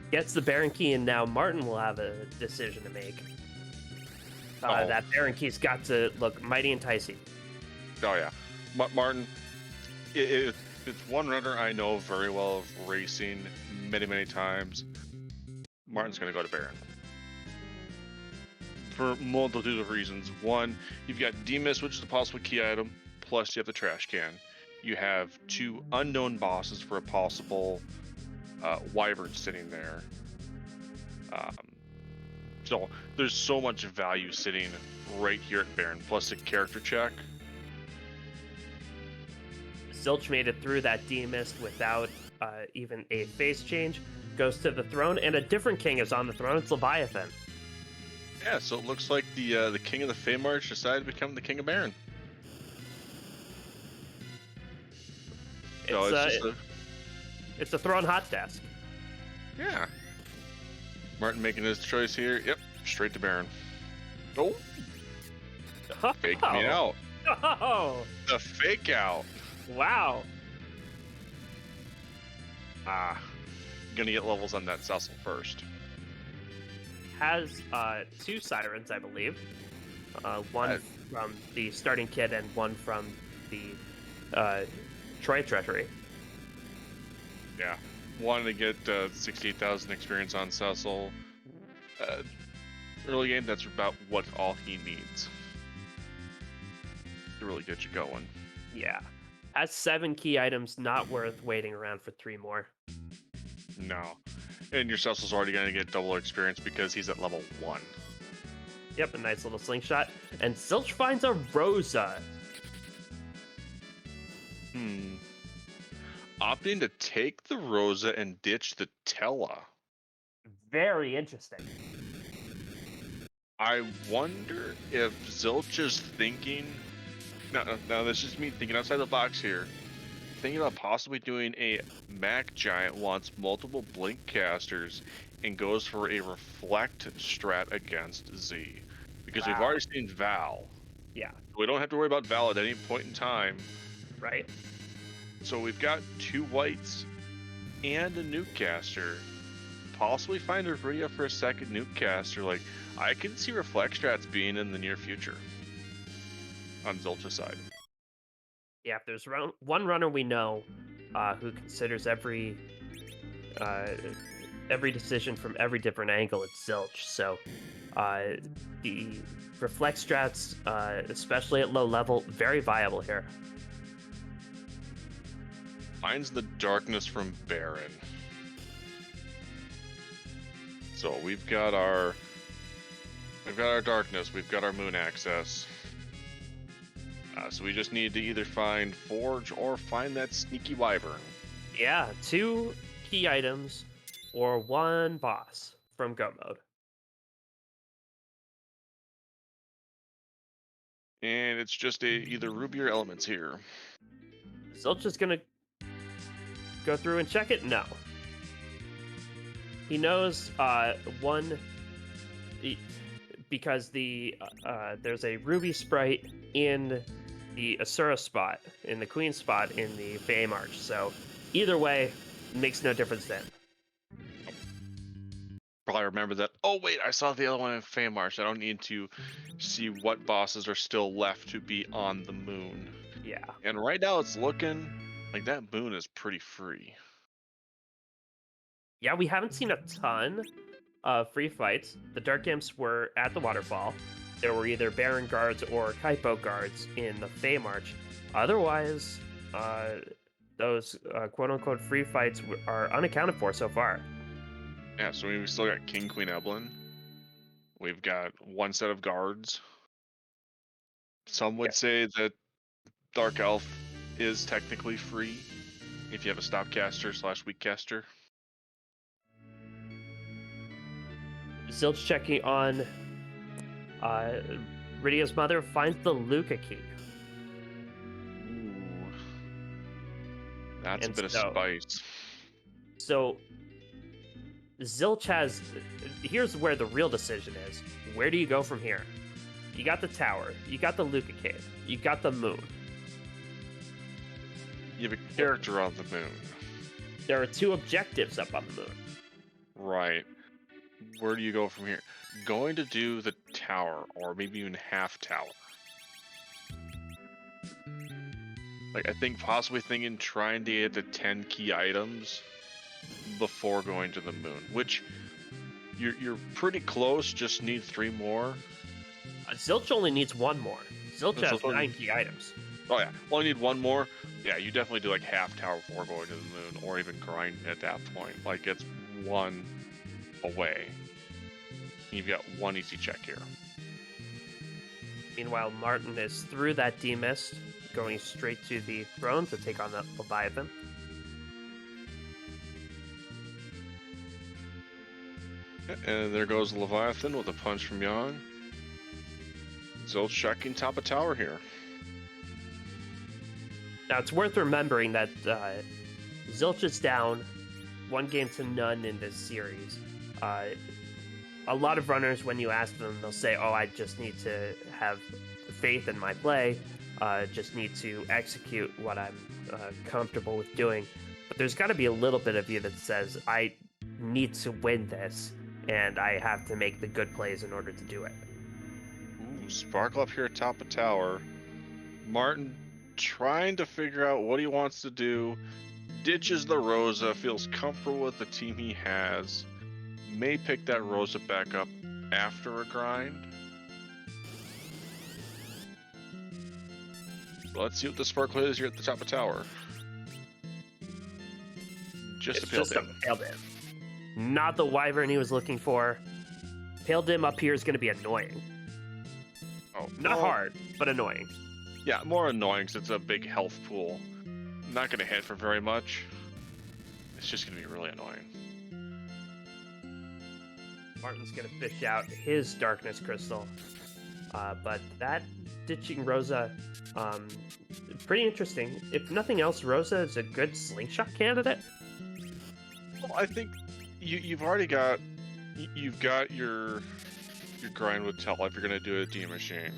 Gets the Baron Key, and now Martin will have a decision to make. Oh. That Baron Key's got to look mighty enticing. Oh yeah, Martin. It's one runner I know very well of racing many times. Martin's gonna go to Baron for multitude of reasons. One, you've got Demus, which is a possible key item. Plus, you have the trash can. You have 2 unknown bosses for a possible wyvern sitting there. So there's so much value sitting right here at Baron, plus a character check. Zilch made it through that D-Mist without even a phase change, goes to the throne, and a different king is on the throne. It's Leviathan. Yeah, so it looks like the king of the Feymarch decided to become the king of Baron. It's a throne hot desk. Yeah. Martin making his choice here. Yep, straight to Baron. Oh, fake me out. Oh, The fake out. wow. Gonna get levels on that Cecil first. Has 2 sirens, I believe. One from the starting kit and one from the Troy Treasury. Yeah. Wanted to get 68,000 experience on Cecil. Early game, that's about what all he needs to really get you going. Yeah. Has 7 key items, not worth waiting around for 3 more. No. And your Cecil's already going to get double experience because he's at level 1. Yep, a nice little slingshot. And Zilch finds a Rosa. Opting to take the Rosa and ditch the Tella. Very interesting. I wonder if Zilch is thinking... Now, this is me thinking outside the box here. Thinking about possibly doing a Mac Giant wants multiple Blink casters and goes for a Reflect strat against Z. Because we've already seen Val. Yeah. We don't have to worry about Val at any point in time. Right. So we've got 2 whites and a nuke caster. Possibly find a Viridia for a second nuke caster. Like, I can see Reflect strats being in the near future on Zilch's side. Yeah, if there's one runner we know who considers every decision from every different angle, it's Zilch. So the Reflect strats, especially at low level, very viable here. Finds the darkness from Baron. So we've got our darkness, we've got our moon access. So we just need to either find Forge or find that sneaky wyvern. Yeah, 2 key items or 1 boss from Go Mode. And it's just either Ruby or Elements here. Zilch is gonna go through and check it. No, he knows one because there's a Ruby sprite in the Asura spot, in the Queen spot in the Bay March. So either way, makes no difference then. Probably remember that. Oh wait, I saw the other one in Feymarsh. I don't need to see what bosses are still left to be on the moon. Yeah. And right now it's looking like that moon is pretty free. Yeah, we haven't seen a ton of free fights. The Dark Imps were at the waterfall. There were either Baron guards or Kaipo guards in the Fey March. Otherwise, those quote-unquote free fights are unaccounted for so far. Yeah, so we still got King Queen Eblin. We've got one set of guards. Some would say that Dark Elf is technically free if you have a stopcaster / weak caster. Zilch checking on Rydia's mother finds the Luca key. Ooh. That's And a bit of spice. So Zilch has... Here's where the real decision is. Where do you go from here? You got the tower. You got the Luca cave. You got the moon. You have a character on the moon. There are 2 objectives up on the moon. Right. Where do you go from here? Going to do the tower, or maybe even half tower. Like, I think possibly thinking trying to get the 10 key items before going to the moon, which you're pretty close, just need 3 more. Zilch only needs 1 more. Zilch has 9 key items. Oh yeah, only need 1 more. Yeah, you definitely do like half tower before going to the moon, or even grind at that point. Like, it's 1 away. You've got 1 easy check here. Meanwhile, Marten is through that demist, going straight to the throne to take on the Leviathan. And there goes Leviathan with a punch from Yang. Zilch checking top of tower here. Now, it's worth remembering that Zilch is down 1 game to none in this series. A lot of runners, when you ask them, they'll say, oh, I just need to have faith in my play, just need to execute what I'm comfortable with doing. But there's got to be a little bit of you that says, I need to win this, and I have to make the good plays in order to do it. Ooh, Sparkle up here at top of tower. Marten trying to figure out what he wants to do. Ditches the Rosa, feels comfortable with the team he has. May pick that Rosa back up after a grind. Let's see what the Sparkle is here at the top of tower. Just a Pale Dim. Not the Wyvern he was looking for. Pale Dim up here is going to be annoying. Oh, Not hard, but annoying. Yeah, more annoying because it's a big health pool. Not going to hit for very much. It's just going to be really annoying. Marten's going to fish out his Darkness Crystal. But that ditching Rosa, pretty interesting. If nothing else, Rosa is a good slingshot candidate. Well, I think you've already got your grind with Tell if you're going to do a D machine.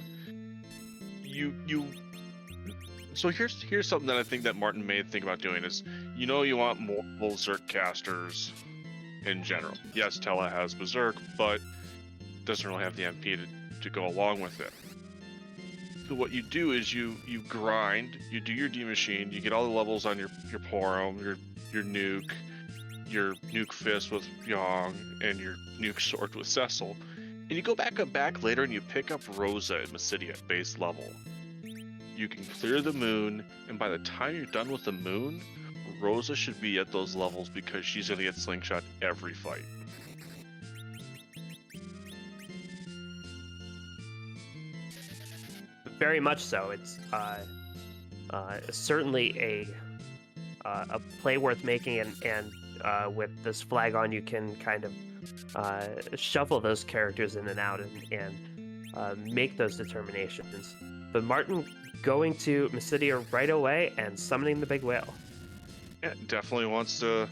So here's something that I think that Marten may think about doing is, you want more Berserk casters in general. Yes, Tella has Berserk, but doesn't really have the MP to go along with it. So what you do is you grind, you do your D machine, you get all the levels on your Porom, your nuke, your nuke fist with Yang, and your nuke sword with Cecil. And you go back later and you pick up Rosa in Mysidia at base level. You can clear the moon, and by the time you're done with the moon, Rosa should be at those levels because she's going to get slingshot every fight. Very much so. It's certainly a play worth making, and with this flag on, you can kind of shuffle those characters in and out and make those determinations. But Martin going to Mysidia right away and summoning the big whale. Yeah, definitely wants to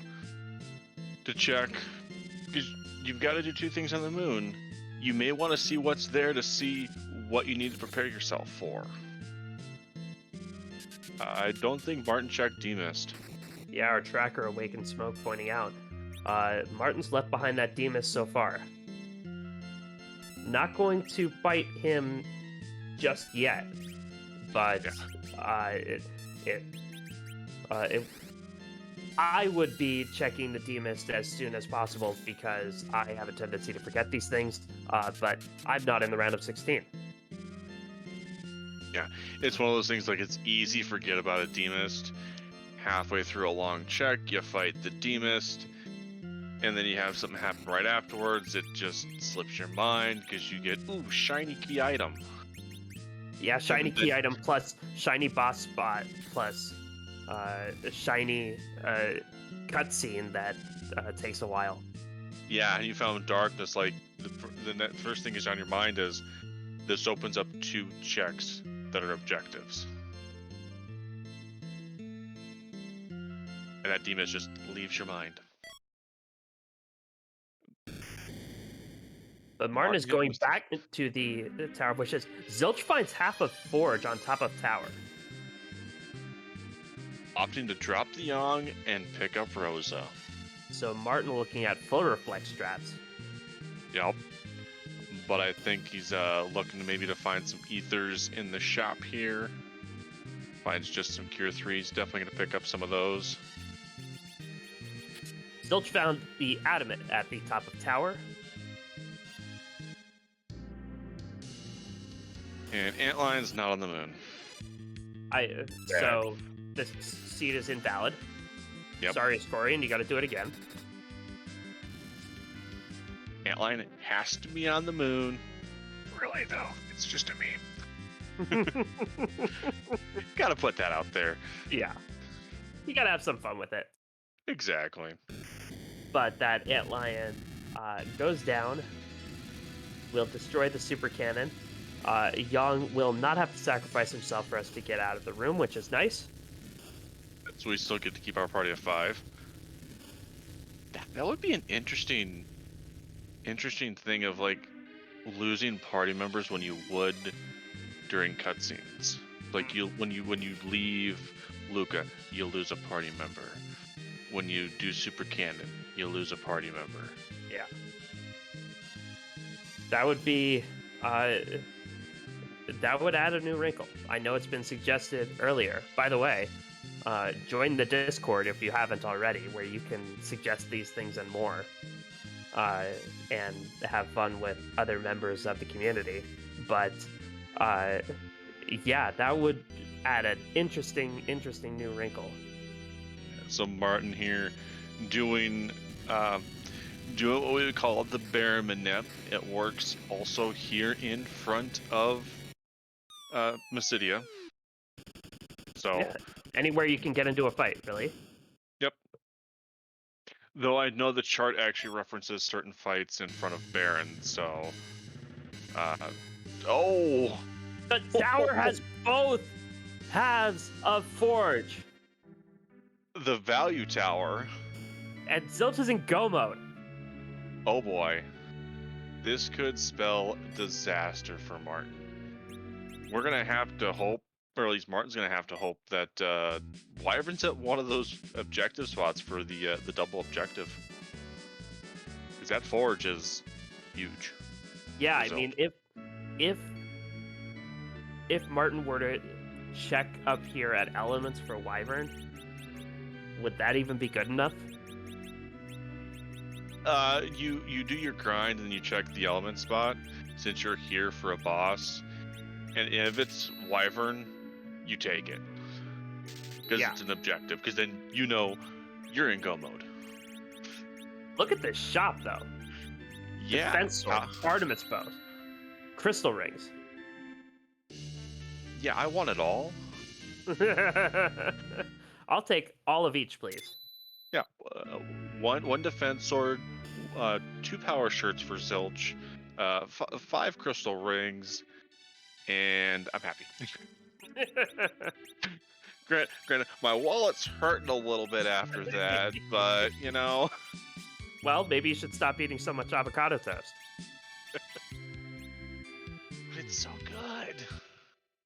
check, because you've got to do two things on the moon. You may want to see what's there to see what you need to prepare yourself for. I don't think Martin checked Demist. Yeah, our tracker Awakened Smoke pointing out. Martin's left behind that Demus so far. Not going to fight him just yet, but I would be checking the Demist as soon as possible because I have a tendency to forget these things, but I'm not in the round of 16. Yeah, it's one of those things, like, it's easy to forget about a Demist. Halfway through a long check, you fight the Demist, and then you have something happen right afterwards. It just slips your mind because you get, ooh, shiny key item. Yeah, shiny key item plus shiny boss spot plus shiny cutscene that takes a while. Yeah, and you found darkness. Like, the first thing is on your mind is this opens up 2 checks that are objectives. And that Demus just leaves your mind. But Martin is going back to the Tower of Wishes. Zilch finds half of Forge on top of Tower. Opting to drop the Young and pick up Rosa. So Martin looking at full reflex straps. Yep. But I think he's looking maybe to find some ethers in the shop here. Finds just some Cure 3s. Definitely going to pick up some of those. Zilch found the Adamant at the top of Tower. And Antlion's not on the moon. So this seed is invalid. Yep. Sorry, Ascorian, you got to do it again. Antlion has to be on the moon. Really, though, it's just a meme. Gotta put that out there. Yeah. You gotta have some fun with it. Exactly. But that Antlion goes down. Will destroy the super cannon. Young will not have to sacrifice himself for us to get out of the room, which is nice. So we still get to keep our party of 5. That would be an interesting thing of, like, losing party members when you would during cutscenes. Like, when you leave Luca, you lose a party member. When you do Super Cannon, you lose a party member. Yeah. That would be that would add a new wrinkle. I know it's been suggested earlier. By the way, join the Discord if you haven't already, where you can suggest these things and more, and have fun with other members of the community. But yeah, that would add an interesting new wrinkle. So Martin here doing what we would call the bear manip. It works also here in front of Mysidia. So yeah. Anywhere you can get into a fight, really. Yep. Though I know the chart actually references certain fights in front of Baron, so oh, the tower has both halves of Forge. The value tower. And Zilch is in go mode. Oh boy. This could spell disaster for Martin. We're going to have to hope, or at least Martin's going to have to hope, that Wyvern's at one of those objective spots for the double objective. Because that Forge is huge. Yeah, I mean, if Martin were to check up here at elements for Wyvern, would that even be good enough? You do your grind and you check the element spot since you're here for a boss, and if it's Wyvern, you take it because it's an objective. Because then you know you're in go mode. Look at this shop though. Yeah. Defense sword, Artemis bows, crystal rings. Yeah, I want it all. I'll take all of each, please. Yeah, one defense sword, 2 power shirts for Zilch, 5 crystal rings, and I'm happy. Granted, my wallet's hurting a little bit after that, but you know. Well, maybe you should stop eating so much avocado toast. It's so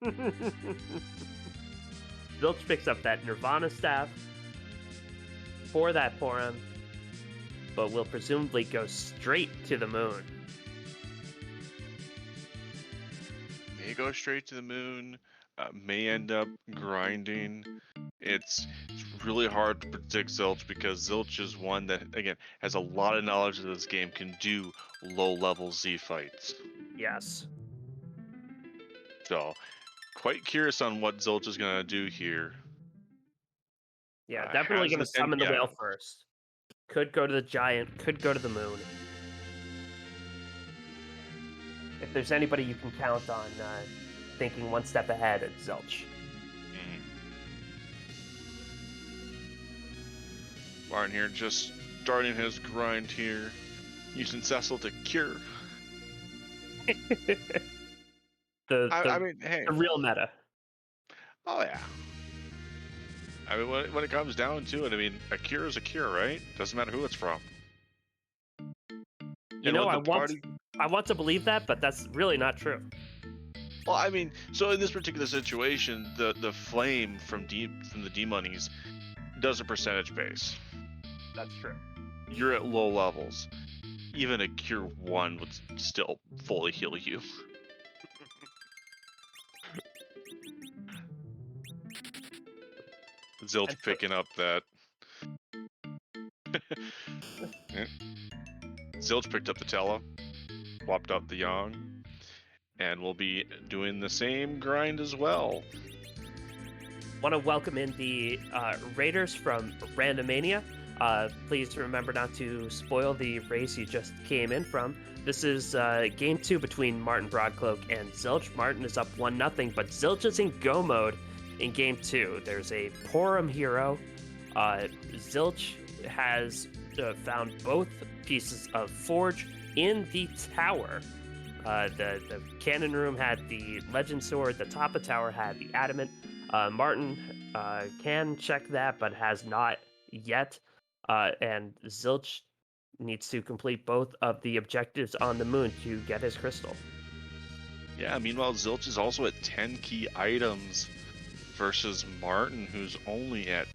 good. Zilch picks up that Nirvana staff for that Porum, but will presumably go straight to the moon. May go straight to the moon, may end up grinding. It's really hard to predict Zilch because Zilch is one that, again, has a lot of knowledge of this game, can do low-level Z fights. Yes. So, quite curious on what Zilch is going to do here. Yeah, definitely going to summon the whale yeah. first. Could go to the giant, could go to the moon. If there's anybody you can count on thinking one step ahead, it's Zilch. Martin here just starting his grind here, using Cecil to cure. I mean, hey. The real meta. Oh, yeah. I mean, when it comes down to it, I mean, a cure is a cure, right? Doesn't matter who it's from. You know, I want to believe that, but that's really not true. Well, I mean, so in this particular situation, the flame from the D-Monies does a percentage base. That's true. You're at low levels. Even a cure 1 would still fully heal you. Zilch picking up that. Zilch picked up the Tella, swapped out the Yang, and will be doing the same grind as well. Want to welcome in the Raiders from Randomania. Please remember not to spoil the race you just came in from. This is game 2 between Marten Broadcloak and Zilch. Marten is up 1-0, but Zilch is in go mode in game 2. There's a Porum hero. Zilch has found both pieces of Forge in the tower. The cannon room had the Legend Sword. The top of tower had the Adamant. Marten can check that, but has not yet. And Zilch needs to complete both of the objectives on the moon to get his crystal. Yeah, meanwhile, Zilch is also at 10 key items versus Marten, who's only at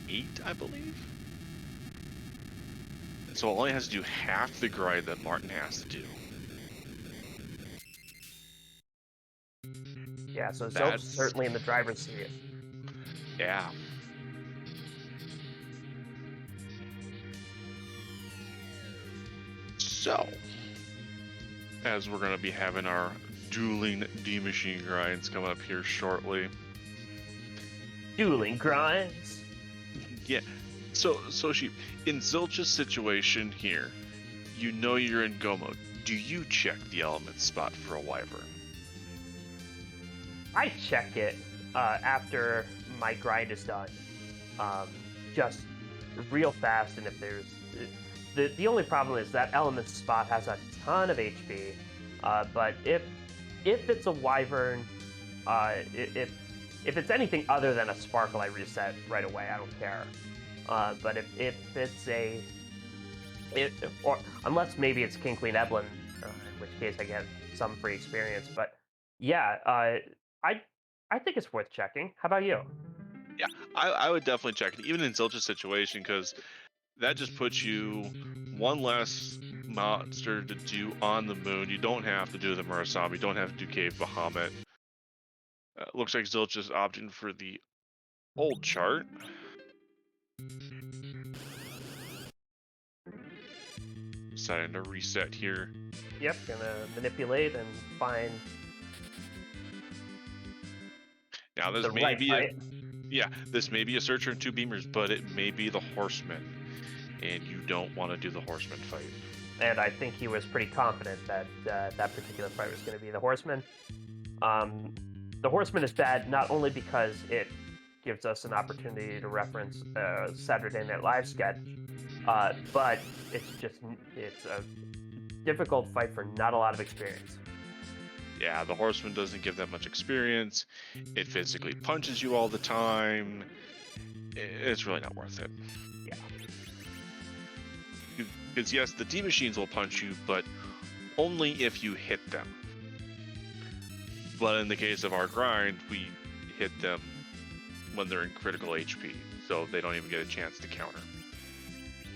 8, I believe. So only has to do half the grind that Marten has to do. Yeah, so Zilch's certainly in the driver's seat. Yeah. So, as we're going to be having our dueling D-Machine grinds coming up here shortly. Dueling grinds? Yeah. So Sheep, in Zilch's situation here, you know you're in go mode. Do you check the element spot for a wyvern? I check it after my grind is done. Just real fast, and if there's... The only problem is that element spot has a ton of HP, but if it's a wyvern, if it's anything other than a sparkle, I reset right away. I don't care. But if it's or unless maybe it's King Queen Evelyn, in which case I get some free experience. But yeah, I think it's worth checking. How about you? Yeah, I would definitely check it, even in Zilch's situation, because that just puts you one less monster to do on the moon. You don't have to do the Murasami, you don't have to do Cave Bahamut. Looks like Zilch is opting for the old chart. Deciding to reset here. Yep, gonna manipulate and find. Now this may be this may be a Searcher and 2 Beamers, but it may be the Horseman, and you don't want to do the Horseman fight. And I think he was pretty confident that that particular fight was going to be the Horseman. The Horseman is bad not only because it gives us an opportunity to reference Saturday Night Live sketch, but it's a difficult fight for not a lot of experience. Yeah, the Horseman doesn't give that much experience. It physically punches you all the time. It's really not worth it. Yeah. Because yes, the D machines will punch you, but only if you hit them. But in the case of our grind, we hit them when they're in critical HP, so they don't even get a chance to counter.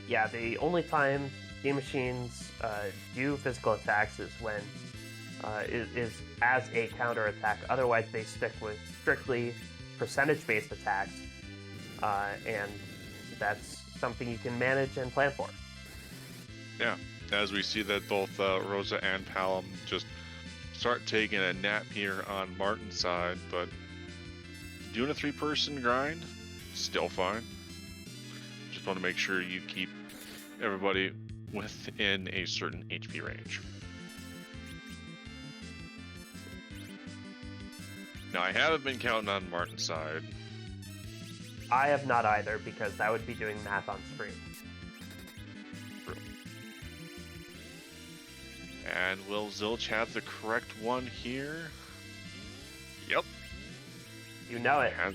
Yeah, the only time D machines do physical attacks is when is as a counter attack. Otherwise, they stick with strictly percentage-based attacks, and that's something you can manage and plan for. Yeah, as we see that both Rosa and Palom just start taking a nap here on Martin's side, but doing a 3-person grind, still fine. Just want to make sure you keep everybody within a certain HP range. Now, I haven't been counting on Martin's side. I have not either, because that would be doing math on screen. True. And will Zilch have the correct one here? Yep. You know it. And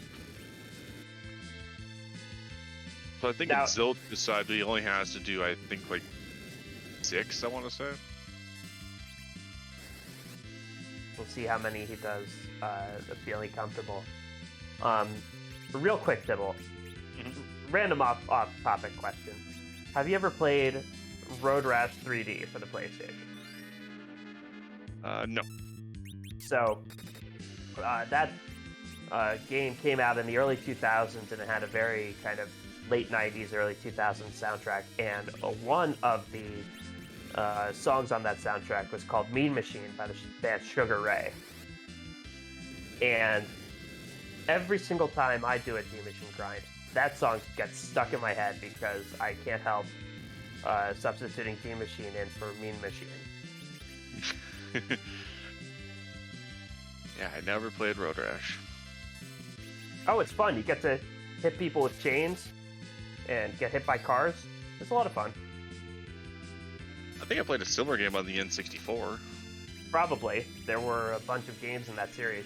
so I think Now, it's Zilch's side, but he only has to do, I think, like 6, I want to say. we'll see how many he does feeling comfortable. Real quick, Dibble. Random off-topic question. Have you ever played Road Rash 3D for the PlayStation? No. So, that game came out in the early 2000s, and it had a very kind of late 90s, early 2000s soundtrack, and one of the songs on that soundtrack was called Mean Machine by the band Sugar Ray. And every single time I do a D Machine grind, that song gets stuck in my head because I can't help substituting D Machine in for Mean Machine. Yeah, I never played Road Rash. Oh, it's fun. You get to hit people with chains and get hit by cars. It's a lot of fun. I think I played a similar game on the N64. Probably. There were a bunch of games in that series.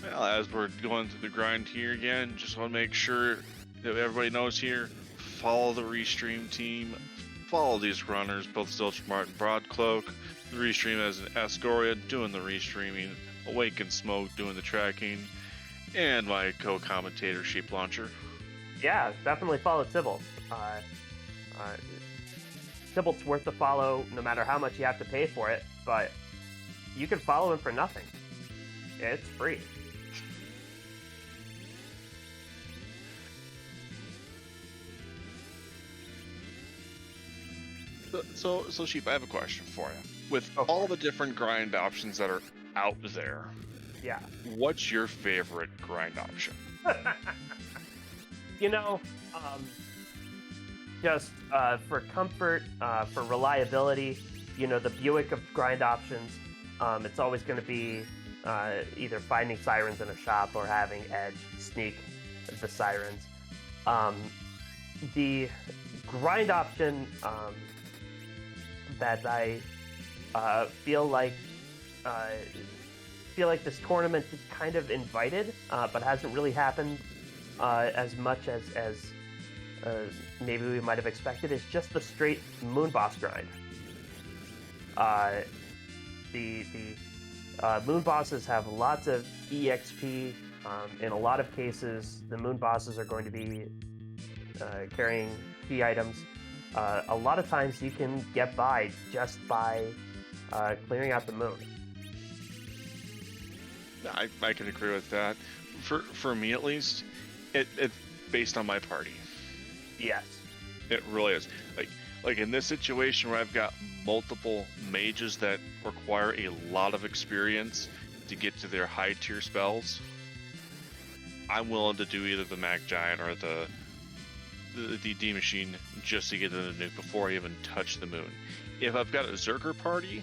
Well, as we're going through the grind here again, just want to make sure that everybody knows here, follow the Restream team, follow these runners, both Zilch and Marten Broadcloak, the Restream as an Escoria doing the restreaming, Awaken Smoke doing the tracking, and my co-commentator Sheep Launcher. Yeah, definitely follow Tybalt. Tybalt's worth the follow no matter how much you have to pay for it, but you can follow him for nothing. It's free. So Sheep, I have a question for you. With all the different grind options that are out there, yeah, what's your favorite grind option? You know, just for comfort, for reliability, you know, the Buick of grind options, it's always going to be either finding sirens in a shop or having Edge sneak the sirens. The grind option that I feel like this tournament is kind of invited, but hasn't really happened as much as maybe we might have expected, is just the straight moon boss grind. The moon bosses have lots of EXP. In a lot of cases, the moon bosses are going to be carrying key items. A lot of times you can get by just by clearing out the moon. I can agree with that. For me, at least, it's based on my party. Yes. It really is. Like in this situation where I've got multiple mages that require a lot of experience to get to their high tier spells, I'm willing to do either the Mag Giant or the D Machine just to get to the nuke before I even touch the moon. If I've got a Zerker party,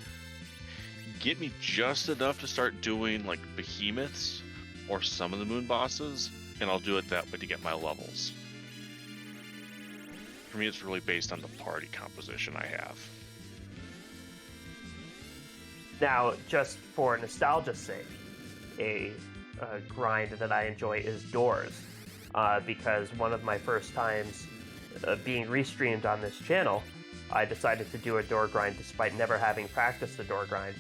get me just enough to start doing like behemoths or some of the moon bosses, and I'll do it that way to get my levels. For me, it's really based on the party composition I have. Now, just for nostalgia's sake, a grind that I enjoy is doors, because one of my first times being restreamed on this channel, I decided to do a door grind despite never having practiced a door grind,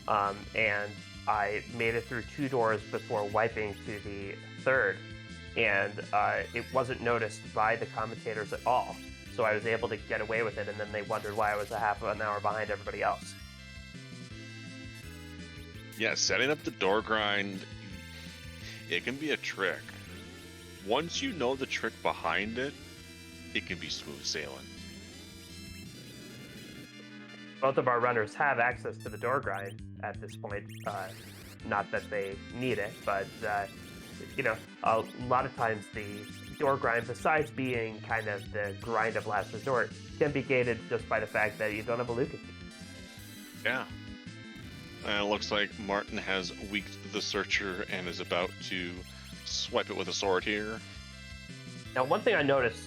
and I made it through 2 doors before wiping to the 3rd, and it wasn't noticed by the commentators at all. So I was able to get away with it, and then they wondered why I was a half of an hour behind everybody else. Yeah, setting up the door grind, it can be a trick. Once you know the trick behind it, it can be smooth sailing. Both of our runners have access to the door grind at this point. Not that they need it, but a lot of times the door grind, besides being kind of the grind of last resort, can be gated just by the fact that you don't have a Luca key. Yeah. It looks like Marten has weaked the Searcher and is about to swipe it with a sword here. Now, one thing I noticed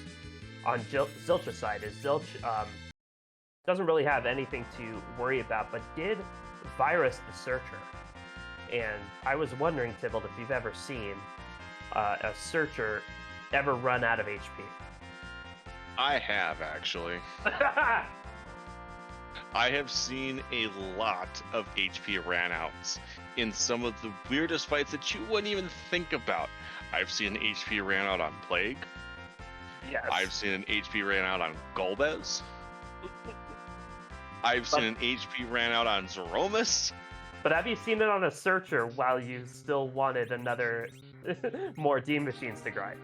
on Zilch's side is Zilch doesn't really have anything to worry about, but did virus the Searcher. And I was wondering, Tybalt, if you've ever seen a Searcher ever run out of HP. I have, actually. I have seen a lot of HP ran-outs in some of the weirdest fights that you wouldn't even think about. I've seen an HP ran-out on Plague. Yes. I've seen an HP ran-out on Golbez. I've seen an HP ran-out on Zeromus. But have you seen it on a Searcher while you still wanted another more Dean Machines to grind?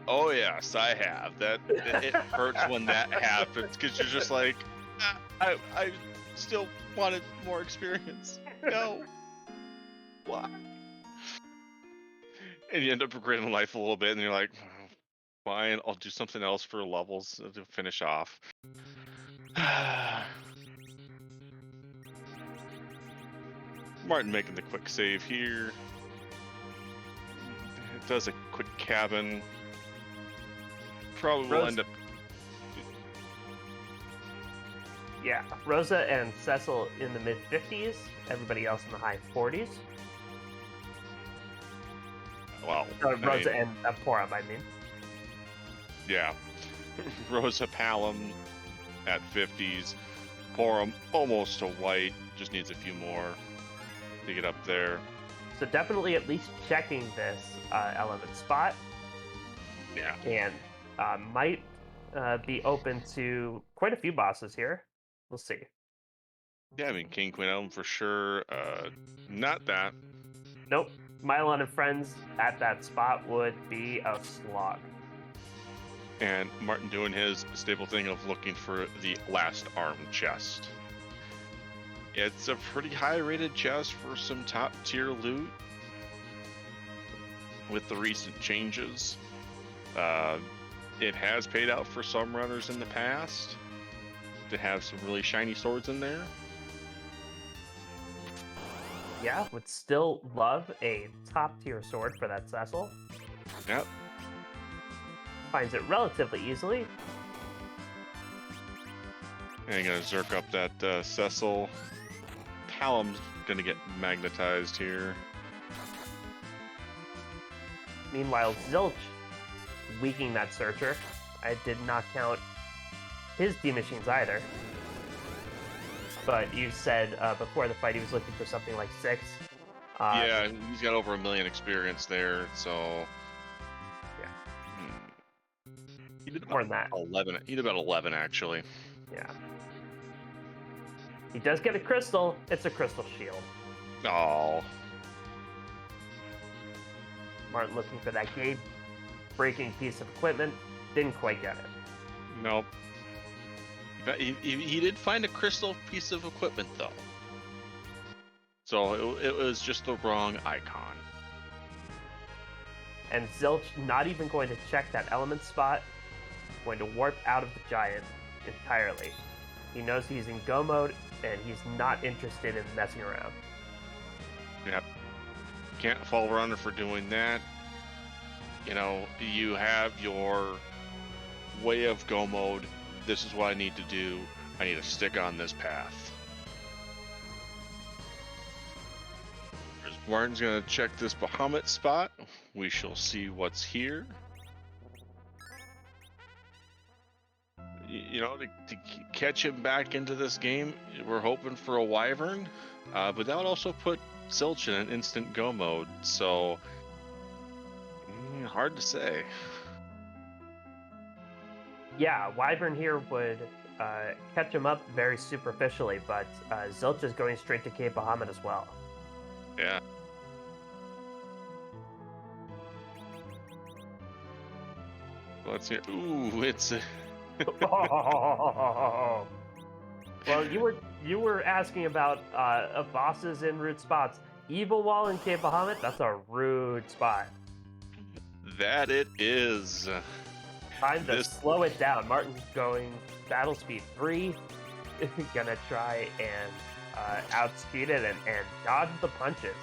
Oh yes, I have. It hurts when that happens because you're just like, I still wanted more experience. No, why? And you end up regretting life a little bit, and you're like, fine, I'll do something else for levels to finish off. Marten making the quick save here. It does a quick cabin. Probably will end up. Yeah, Rosa and Cecil in the mid-50s, everybody else in the high 40s. Well, Rosa and Porum, I mean. Yeah. Rosa Palom at 50s. Porum almost to white, just needs a few more to get up there. So definitely at least checking this element spot. Yeah. And might be open to quite a few bosses here. We'll see. Yeah, I mean, King Queen Elm for sure. Not that. Nope. Mylon and friends at that spot would be a slog. And Marten doing his staple thing of looking for the last arm chest. It's a pretty high rated chest for some top tier loot with the recent changes. It has paid out for some runners in the past to have some really shiny swords in there. Yeah, would still love a top tier sword for that Cecil. Yep. Finds it relatively easily. And gonna zerk up that Cecil. Palom's gonna get magnetized here. Meanwhile, Zilch weakening that Searcher. I did not count his D machines either. But you said before the fight he was looking for something like 6. Yeah, he's got over 1 million experience there, so yeah. He did more than that. 11. He did about 11 actually. Yeah. He does get a crystal. It's a crystal shield. Oh. Marten looking for that gate-breaking piece of equipment. Didn't quite get it. Nope. He did find a crystal piece of equipment, though. So it was just the wrong icon. And Zilch not even going to check that element spot. Going to warp out of the giant entirely. He knows he's in go mode, and he's not interested in messing around. Yep. Can't fall runner for doing that. You know, you have your way of go mode. This is what I need to do. I need to stick on this path. Martin's gonna check this Bahamut spot. We shall see what's here. You know, to catch him back into this game, we're hoping for a Wyvern, but that would also put Zilch in an instant go mode, so hard to say. Yeah, Wyvern here would catch him up very superficially, but Zilch is going straight to Cape Bahamut as well. Yeah. Let's hear. Ooh, it's. Oh. Well, you were asking about bosses in rude spots. Evil Wall in Cape Bahamut, that's a rude spot. That it is. Time to slow it down. Martin's going battle speed 3. Gonna try and outspeed it and dodge the punches.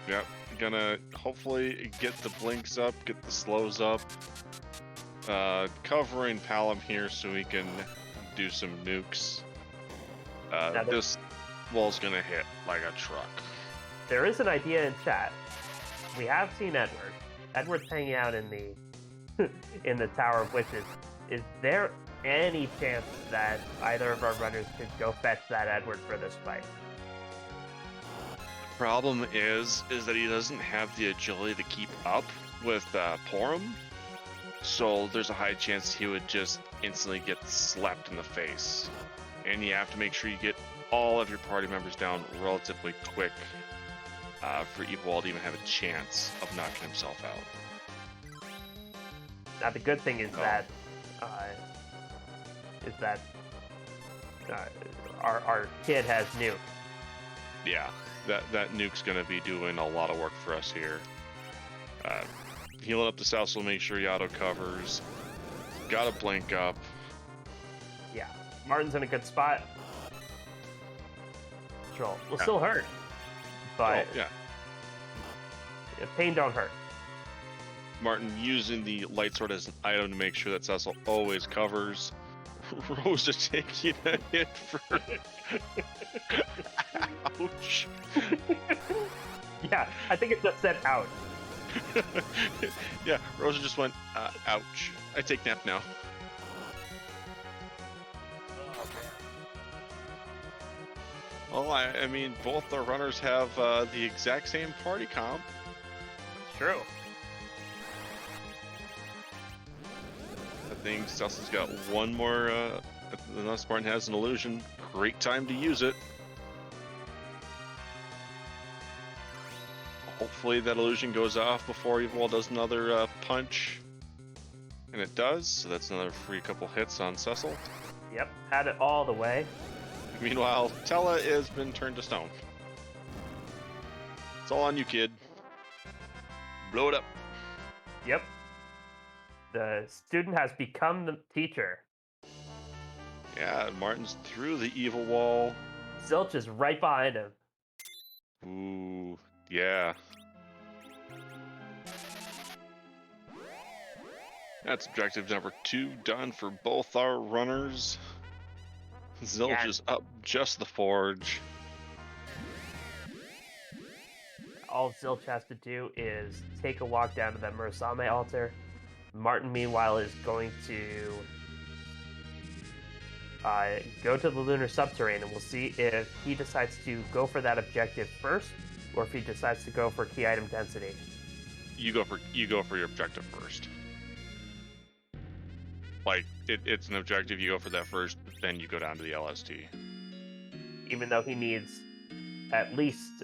Yep. Gonna hopefully get the blinks up, get the slows up. Covering Palom here so we can do some nukes. This wall's gonna hit like a truck. There is an idea in chat. We have seen Edward. Edward's hanging out in the in the Tower of Witches. Is there any chance that either of our runners could go fetch that Edward for this fight? Problem is that he doesn't have the agility to keep up with Porum. So there's a high chance he would just instantly get slapped in the face. And you have to make sure you get all of your party members down relatively quick for Evil Wall to even have a chance of knocking himself out. Now the good thing is that our kid has nuke. Yeah, that nuke's gonna be doing a lot of work for us here. Healing up the south, so make sure he auto covers. Gotta blink up. Yeah, Martin's in a good spot. Troll will still hurt, but yeah, pain don't hurt. Martin using the light sword as an item to make sure that Cecil always covers. Rosa taking a hit for. Ouch. Yeah, I think it just said ouch. Yeah, Rosa just went, ouch. I take nap now. Well, I mean, both our runners have the exact same party comp. True. I think Cecil's got one more, unless Martin has an illusion. Great time to use it. Hopefully that illusion goes off before Evil Wall does another punch. And it does, so that's another free couple hits on Cecil. Yep, had it all the way. Meanwhile, Tella has been turned to stone. It's all on you, kid. Blow it up. Yep. The student has become the teacher. Yeah, Martin's through the Evil Wall. Zilch is right behind him. Ooh, yeah. That's objective number 2 done for both our runners. Zilch is up just the forge. All Zilch has to do is take a walk down to that Murasame altar. Martin, meanwhile, is going to go to the Lunar Subterranean, and we'll see if he decides to go for that objective first, or if he decides to go for key item density. You go for your objective first. Like, it's an objective, you go for that first, then you go down to the LST. Even though he needs at least...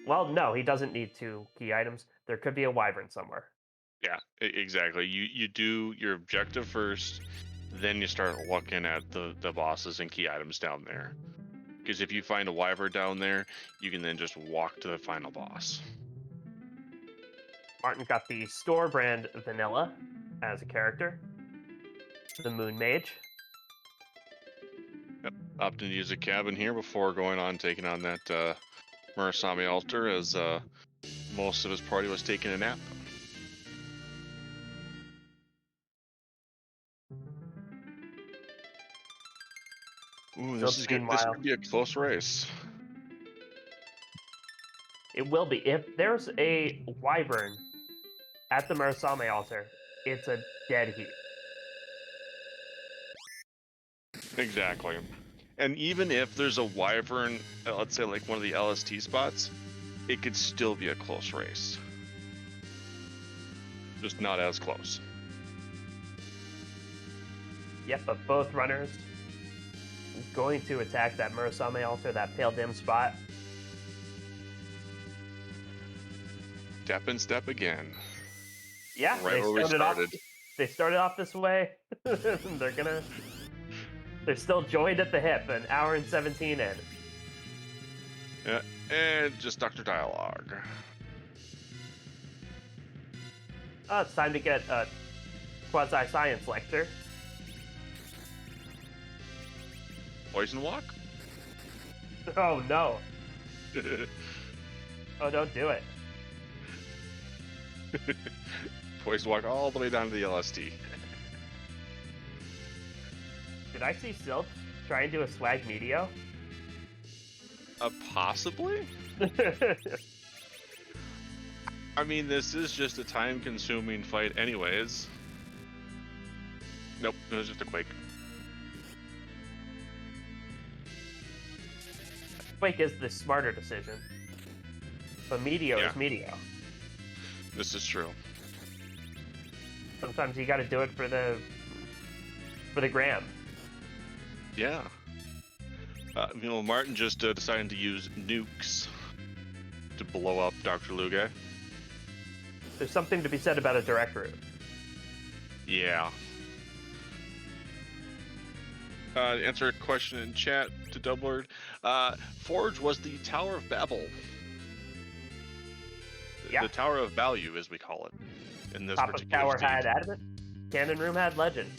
well, no, he doesn't need 2 key items. There could be a Wyvern somewhere. Yeah, exactly. You do your objective first, then you start looking at the bosses and key items down there. Because if you find a Wyvern down there, you can then just walk to the final boss. Martin got the store brand vanilla as a character. The Moon Mage. Yep. Opted to use a cabin here before going on taking on that Murasame altar, as most of his party was taking a nap. Ooh, So this is meanwhile, gonna be a close race. it will be. If there's a wyvern at the Murasame altar, it's a dead heat. Exactly. And even if there's a wyvern, let's say like one of the LST spots, it could still be a close race. Just not as close. Yep, but both runners going to attack that Murasame altar, that pale dim spot. Step and step again. Yeah, Right where we started. They started off this way. They're still joined at the hip, an hour and 17 in. Yeah, and just Dr. Dialogue. Oh, it's time to get a quasi-science lecture. Poison Walk? Oh no! Oh, don't do it. Poison Walk all the way down to the LST. Did I see Silk try and do a swag medio? Possibly? I mean, this is just a time-consuming fight anyways. Nope, it was just a Quake. Quake is the smarter decision. But medio is medio. This is true. Sometimes you gotta do it for the gram. Yeah. Martin just decided to use nukes to blow up Dr. Luge. There's something to be said about a direct route. Yeah. Answer a question in chat to Doublord. Forge was the Tower of Babel. Yeah. The Tower of Value, as we call it, in this Top of particular tower state. had adamant. Cannon room had legend.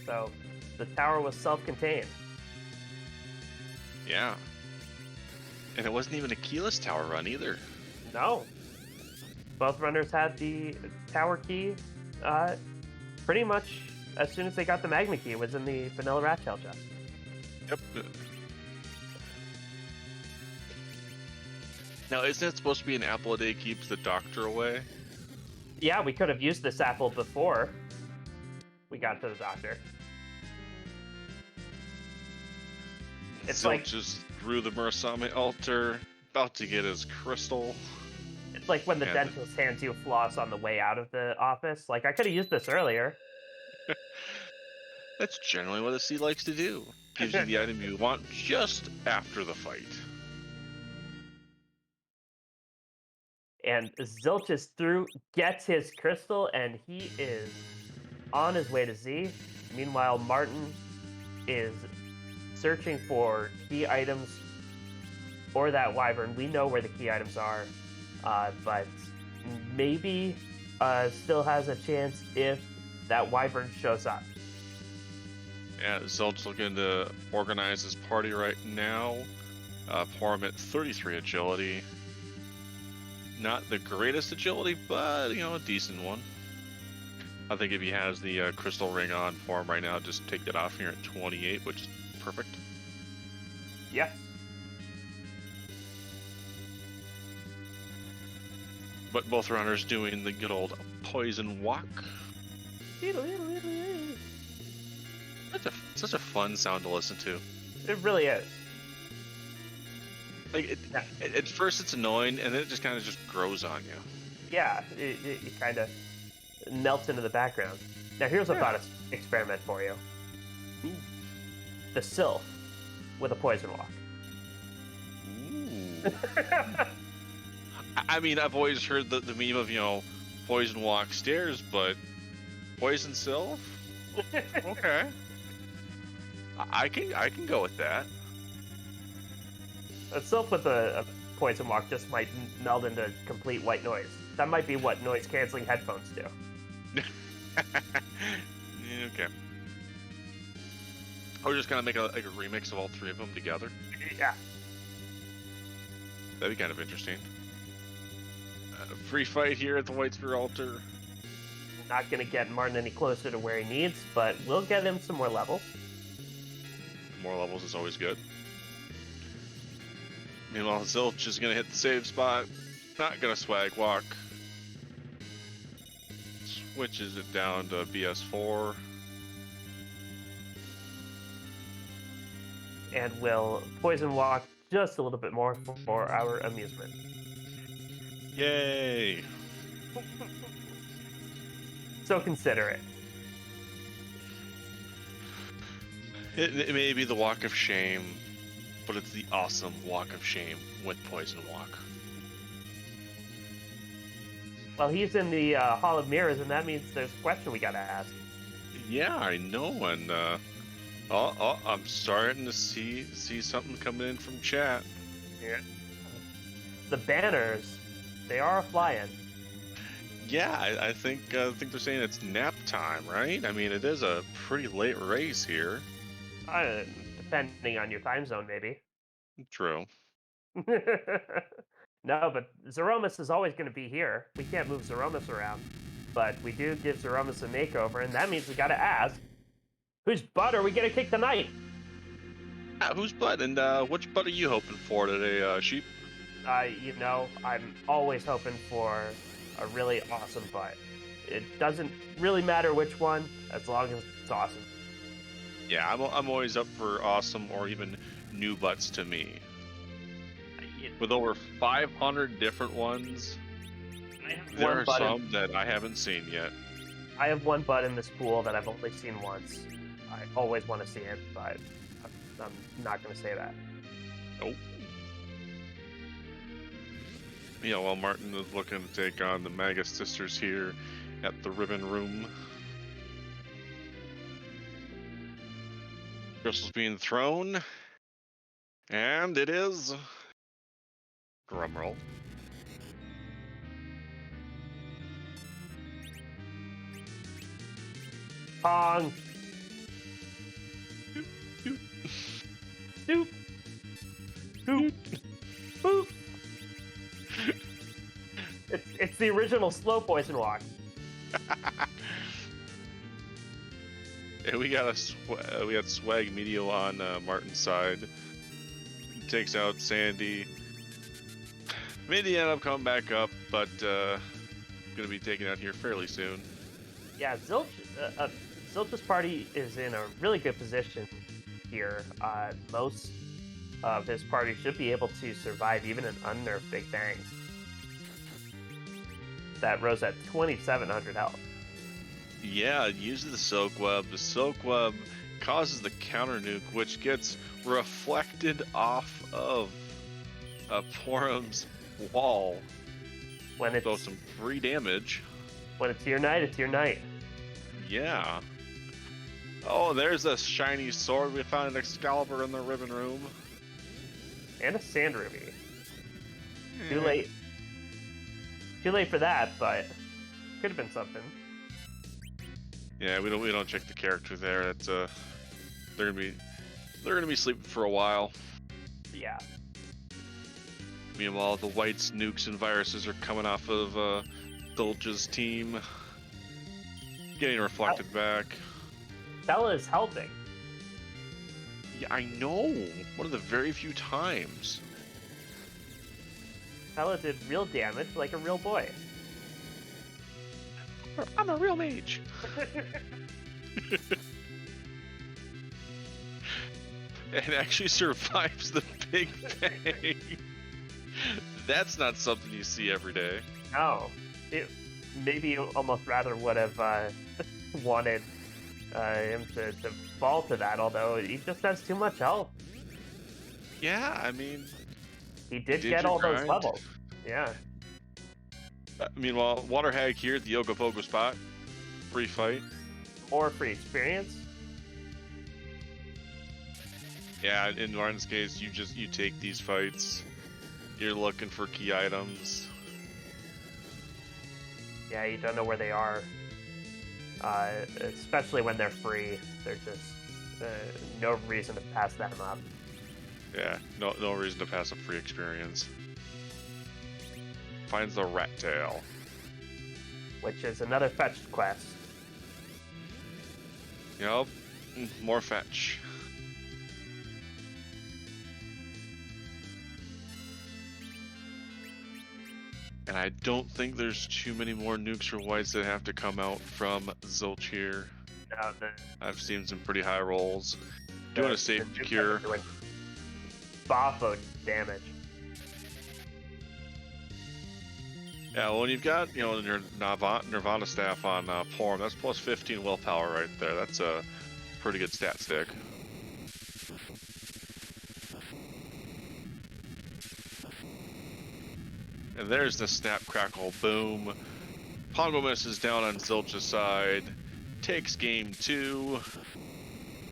So, the tower was self-contained. Yeah. And it wasn't even a keyless tower run either. No. Both runners had the tower key pretty much as soon as they got the magma key. It was in the vanilla rat tail chest. Yep. Now, isn't it supposed to be an apple a day keeps the doctor away? Yeah, we could have used this apple before we got to the doctor. It's Zilch like just through the Murasame altar, about to get his crystal. it's like when the Yeah, dentist hands you floss on the way out of the office. Like, I could have used this earlier. That's generally what a C likes to do. Gives you the item you want just after the fight. And Zilch is through, gets his crystal, and he is on his way to Z. Meanwhile, Martin is searching for key items or that wyvern. We know where the key items are, but maybe still has a chance if that wyvern shows up. Yeah, Zilch looking to organize his party right now. Pour him at 33 agility. Not the greatest agility, but, a decent one. I think if he has the crystal ring on for him right now, just take that off here at 28, which is perfect. Yes. But both runners doing the good old poison walk. Such a fun sound to listen to. It really is. Like at first it's annoying, and then it just kind of just grows on you. Yeah, it kind of melts into the background. Now here's a thought experiment for you. Ooh. The sylph with a poison walk. Ooh. I mean, I've always heard the meme of, poison walk stairs, but poison sylph? Okay. I can go with that. A sylph with a poison walk just might meld into complete white noise. That might be what noise-canceling headphones do. Okay. Or just kind of make a remix of all three of them together. Yeah. That'd be kind of interesting. Free fight here at the White Spear altar. Not going to get Martin any closer to where he needs, but we'll get him some more levels. More levels is always good. Meanwhile, Zilch is going to hit the save spot. Not going to swag walk. Switches it down to BS4. And will poison walk just a little bit more for our amusement. Yay! So consider it. It may be the walk of shame, but it's the awesome walk of shame with poison walk. Well, he's in the Hall of Mirrors, and that means there's a question we gotta ask. Yeah, I know, and I'm starting to see something coming in from chat. Yeah. The banners, they are flying. Yeah, I think they're saying it's nap time, right? I mean, it is a pretty late race here. Depending on your time zone, maybe. True. No, but Zeromus is always going to be here. We can't move Zeromus around. But we do give Zeromus a makeover, and that means we got to ask, whose butt are we going to kick tonight? Whose butt? And which butt are you hoping for today, Sheep? I'm always hoping for a really awesome butt. It doesn't really matter which one, as long as it's awesome. Yeah, I'm always up for awesome or even new butts to me. With over 500 different ones, there are some that I haven't seen yet. I have one butt in this pool that I've only seen once. I always want to see it, but I'm not going to say that. Nope. Yeah, while Martin is looking to take on the Magus sisters here at the Ribbon Room. Crystal's being thrown. And it is... Drumroll. Pong! Doop. Doop! Doop! Boop! It's the original slow poison walk. And we got Swag Medio on Martin's side. Takes out Sandy. Maybe end up coming back up, but gonna be taken out here fairly soon. Yeah, Zilch's party is in a really good position here. Most of his party should be able to survive even an unnerved Big Bang. That rose at 2,700 health. Yeah, it uses the Silk Web. The Silk Web causes the counter nuke, which gets reflected off of Porum's wall. When it's so some free damage. When it's your night, it's your night. Yeah. Oh, there's a shiny sword. We found an Excalibur in the Ribbon Room. And a Sand Ruby. Too late. Too late for that, but could have been something. Yeah, we don't check the character there. That's they're gonna be sleeping for a while. Yeah. Meanwhile, the Whites, nukes, and viruses are coming off of Zilch's team, getting reflected back. Bella is helping. Yeah, I know. One of the very few times. Bella did real damage like a real boy. I'm a real mage. And actually survives the Big Bang. That's not something you see every day. No. Maybe you almost rather would have wanted him to fall to that, although he just has too much health. Yeah, I mean... He did get all those levels. Yeah. Meanwhile, Water Hag here at the Ogopogo spot. Free fight. Or free experience. Yeah, in Martin's case, you take these fights. You're looking for key items. Yeah, you don't know where they are. Especially when they're free. They're just no reason to pass them up. Yeah, no reason to pass a free experience. Finds the rat tail. which is another fetched quest. Yup, more fetch. And I don't think there's too many more nukes or whites that have to come out from Zilch here. No, I've seen some pretty high rolls. Doing a safe cure. Boffo damage. Yeah, well, when you've got, your Nirvana staff on Porm, that's plus 15 willpower right there. That's a pretty good stat stick. And there's the snap, crackle, boom. Pongo misses down on Zilch's side. Takes game 2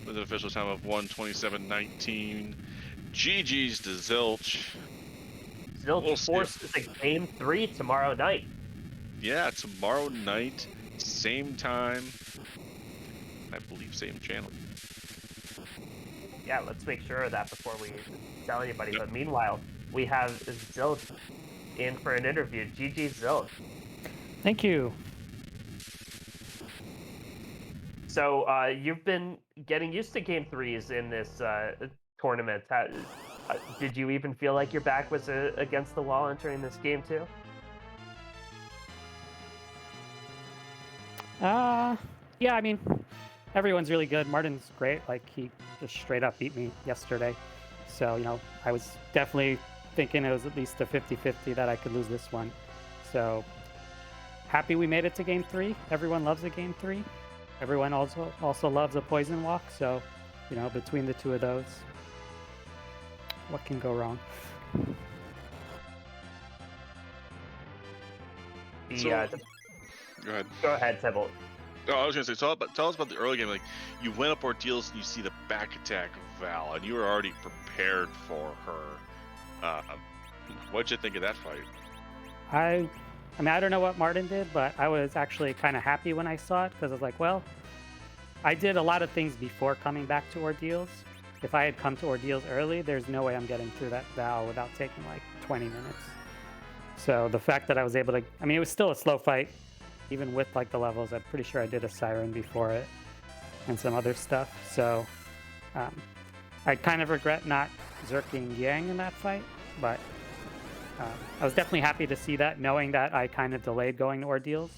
with an official time of 1:27:19. GG's to Zilch. Zilch forces a game 3 tomorrow night. Yeah, tomorrow night, same time. I believe same channel. Yeah, let's make sure of that before we tell anybody. Yep. But meanwhile, we have Zilch in for an interview. GG Zilch. Thank you. So you've been getting used to game 3s in this tournament. Did you even feel like your back was against the wall entering this game 2? Yeah, I mean, everyone's really good. Martin's great. Like, he just straight up beat me yesterday. So, I was definitely thinking it was at least a 50-50 that I could lose this one. So, happy we made it to game 3. Everyone loves a game 3. Everyone also loves a poison walk. So, between the two of those, what can go wrong? Go ahead. Go ahead, Tybalt. Oh, I was gonna say, tell us about the early game. Like, you went up Ordeals and you see the back attack of Val, and you were already prepared for her. What'd you think of that fight? I mean, I don't know what Martin did, but I was actually kind of happy when I saw it, because I was like, well, I did a lot of things before coming back to Ordeals. If I had come to Ordeals early, there's no way I'm getting through that Val without taking like 20 minutes. So the fact that I was able to, I mean, it was still a slow fight, even with like the levels. I'm pretty sure I did a Siren before it and some other stuff. So I kind of regret not zerking Yang in that fight, but I was definitely happy to see that, knowing that I kind of delayed going to Ordeals,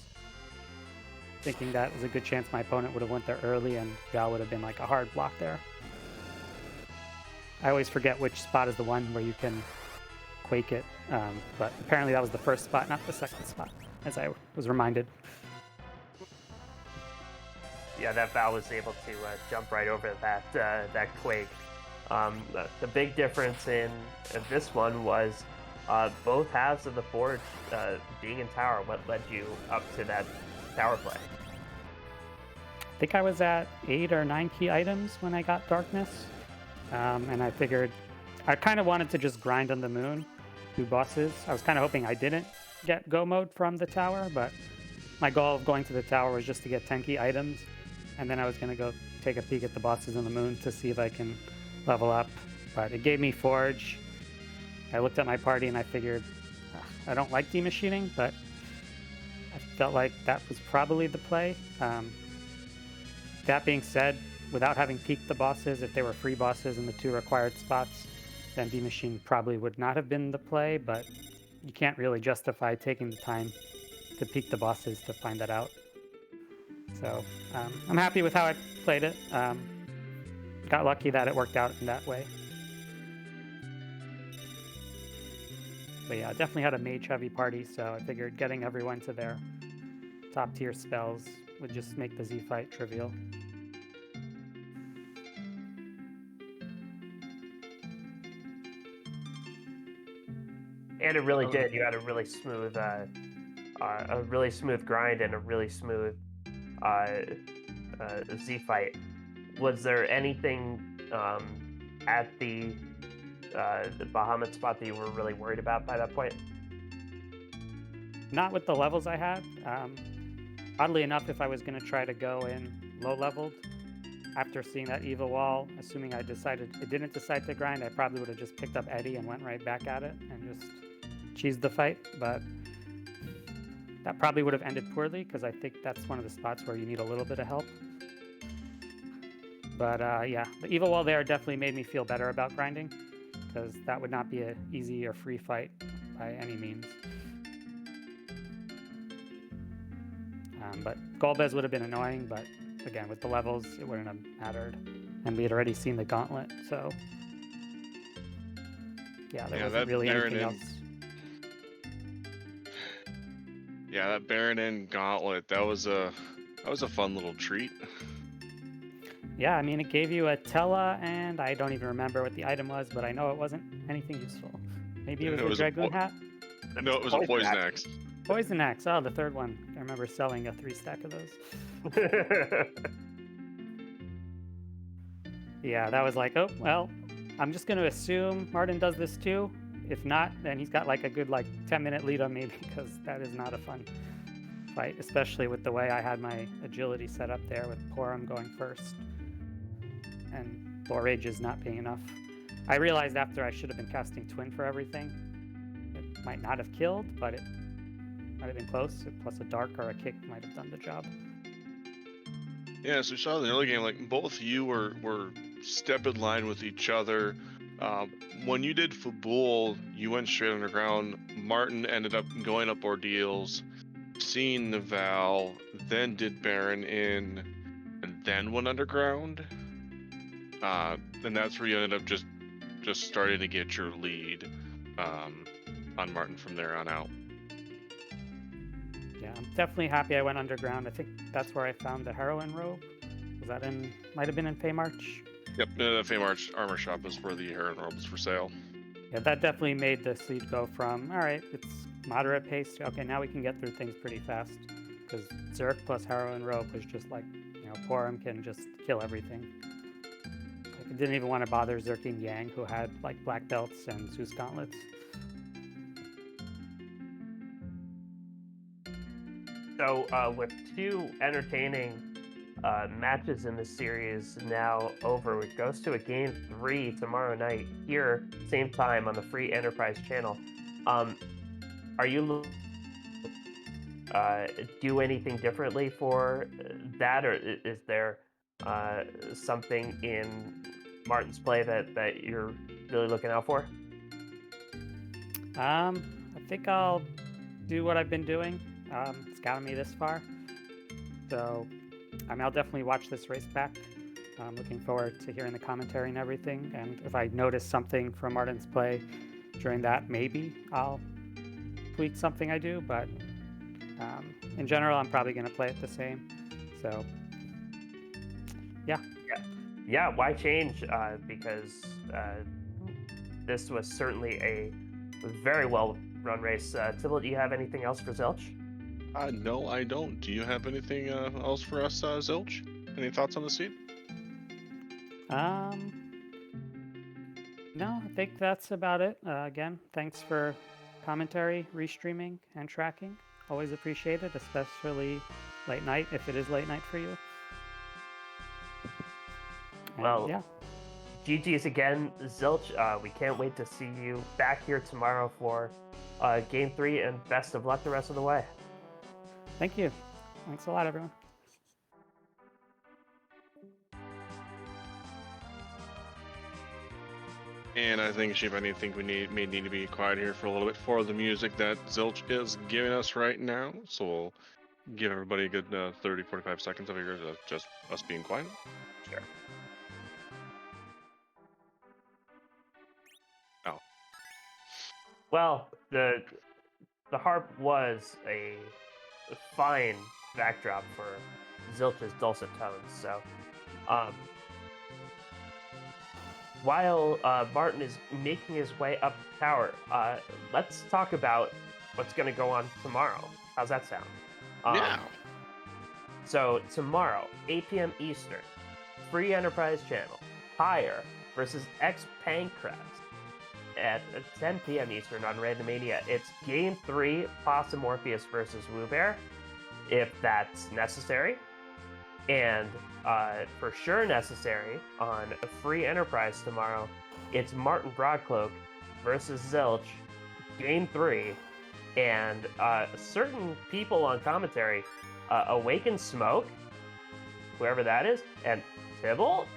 thinking that was a good chance my opponent would have went there early and Val would have been like a hard block there. I always forget which spot is the one where you can quake it, but apparently that was the first spot, not the second spot, as I was reminded. Yeah, that Val was able to jump right over that quake. The big difference in this one was both halves of the forge being in tower. What led you up to that tower play? I think I was at 8 or 9 key items when I got Darkness, and I figured I kind of wanted to just grind on the moon, do bosses. I was kind of hoping I didn't get go mode from the tower, but my goal of going to the tower was just to get 10 key items, and then I was going to go take a peek at the bosses on the moon to see if I can level up. But it gave me Forge. I looked at my party and I figured I don't like demachining, but I felt like that was probably the play. That being said, without having peeked the bosses, if they were free bosses in the 2 required spots, then demachine probably would not have been the play, but you can't really justify taking the time to peek the bosses to find that out. So I'm happy with how I played it. Got lucky that it worked out in that way. But yeah, I definitely had a mage-heavy party, so I figured getting everyone to their top-tier spells would just make the Z fight trivial. And it really did. You had a really smooth grind and a really smooth Z fight. Was there anything at the Bahamut spot that you were really worried about by that point? Not with the levels I had. Oddly enough, if I was going to try to go in low-leveled, after seeing that Eva wall, assuming I didn't decide to grind, I probably would have just picked up Eddie and went right back at it and just cheesed the fight. But that probably would have ended poorly because I think that's one of the spots where you need a little bit of help. But yeah, the evil wall there definitely made me feel better about grinding, because that would not be an easy or free fight by any means. But Golbez would have been annoying, but again, with the levels, it wouldn't have mattered. And we had already seen the gauntlet, so yeah, there wasn't really anything else. Yeah, that Baron Inn gauntlet, that was a fun little treat. Yeah, I mean, it gave you a Tella, and I don't even remember what the item was, but I know it wasn't anything useful. Maybe it was the Dragoon hat? No, it was a Poison Axe. Poison Axe, oh, the third one. I remember selling a 3-stack of those. Yeah, that was like, oh, well, I'm just going to assume Marten does this too. If not, then he's got like a good 10-minute lead on me, because that is not a fun fight, especially with the way I had my agility set up there with Porum going first and Borages not being enough. I realized after I should have been casting Twin for everything. It might not have killed, but it might have been close. Plus a Dark or a Kick might have done the job. Yeah, so we saw in the early game, both you were step in line with each other. When you did Fabul, you went straight underground. Marten ended up going up Ordeals, seeing Naval, then did Baron Inn, and then went underground. And that's where you ended up just starting to get your lead on Marten from there on out. Yeah, I'm definitely happy I went underground. I think that's where I found the Heroine robe. Was that might have been in Feymarch? Yep, the Feymarch armor shop is where the Heroine robe is for sale. Yeah, that definitely made the siege go from, all right, it's moderate pace to, okay, now we can get through things pretty fast. Because Zerk plus Heroine robe was just like, Porum can just kill everything. I didn't even want to bother Zerking Yang, who had black belts and Zeus gauntlets. So with two entertaining matches in this series now over, it goes to a game 3 tomorrow night here, same time on the free Enterprise channel. Are you do anything differently for that, or is there something in Marten's play that you're really looking out for? I think I'll do what I've been doing. It's gotten me this far. So, I'll definitely watch this race back. I'm looking forward to hearing the commentary and everything. And if I notice something from Marten's play during that, maybe I'll tweak something I do. But in general, I'm probably going to play it the same. So, yeah. Yeah, why change? Because this was certainly a very well-run race. Tibble, do you have anything else for Zilch? No, I don't. Do you have anything else for us, Zilch? Any thoughts on the seed? No, I think that's about it. Again, thanks for commentary, restreaming, and tracking. Always appreciated, especially late night, if it is late night for you. And, well, yeah. GG's again, Zilch. We can't wait to see you back here tomorrow for Game 3, and best of luck the rest of the way. Thank you. Thanks a lot, everyone. And I think, Sheep, I think we may need to be quiet here for a little bit for the music that Zilch is giving us right now. So we'll give everybody a good 30-45 seconds of just us being quiet. Sure. Oh. Well, the harp was a fine backdrop for Zilch's dulcet tones. So, while Marten is making his way up the tower, let's talk about what's going to go on tomorrow. How's that sound? Yeah. So tomorrow, 8 p.m. Eastern, free Enterprise channel, Higher versus X Pancrest at 10 p.m. Eastern on Randomania. It's Game 3, Possum Morpheus versus Woobear, if that's necessary. And for sure necessary, on a free Enterprise tomorrow, it's Marten Broadcloak versus Zilch, Game 3, and certain people on commentary, Awaken Smoke, whoever that is, and Tybalt.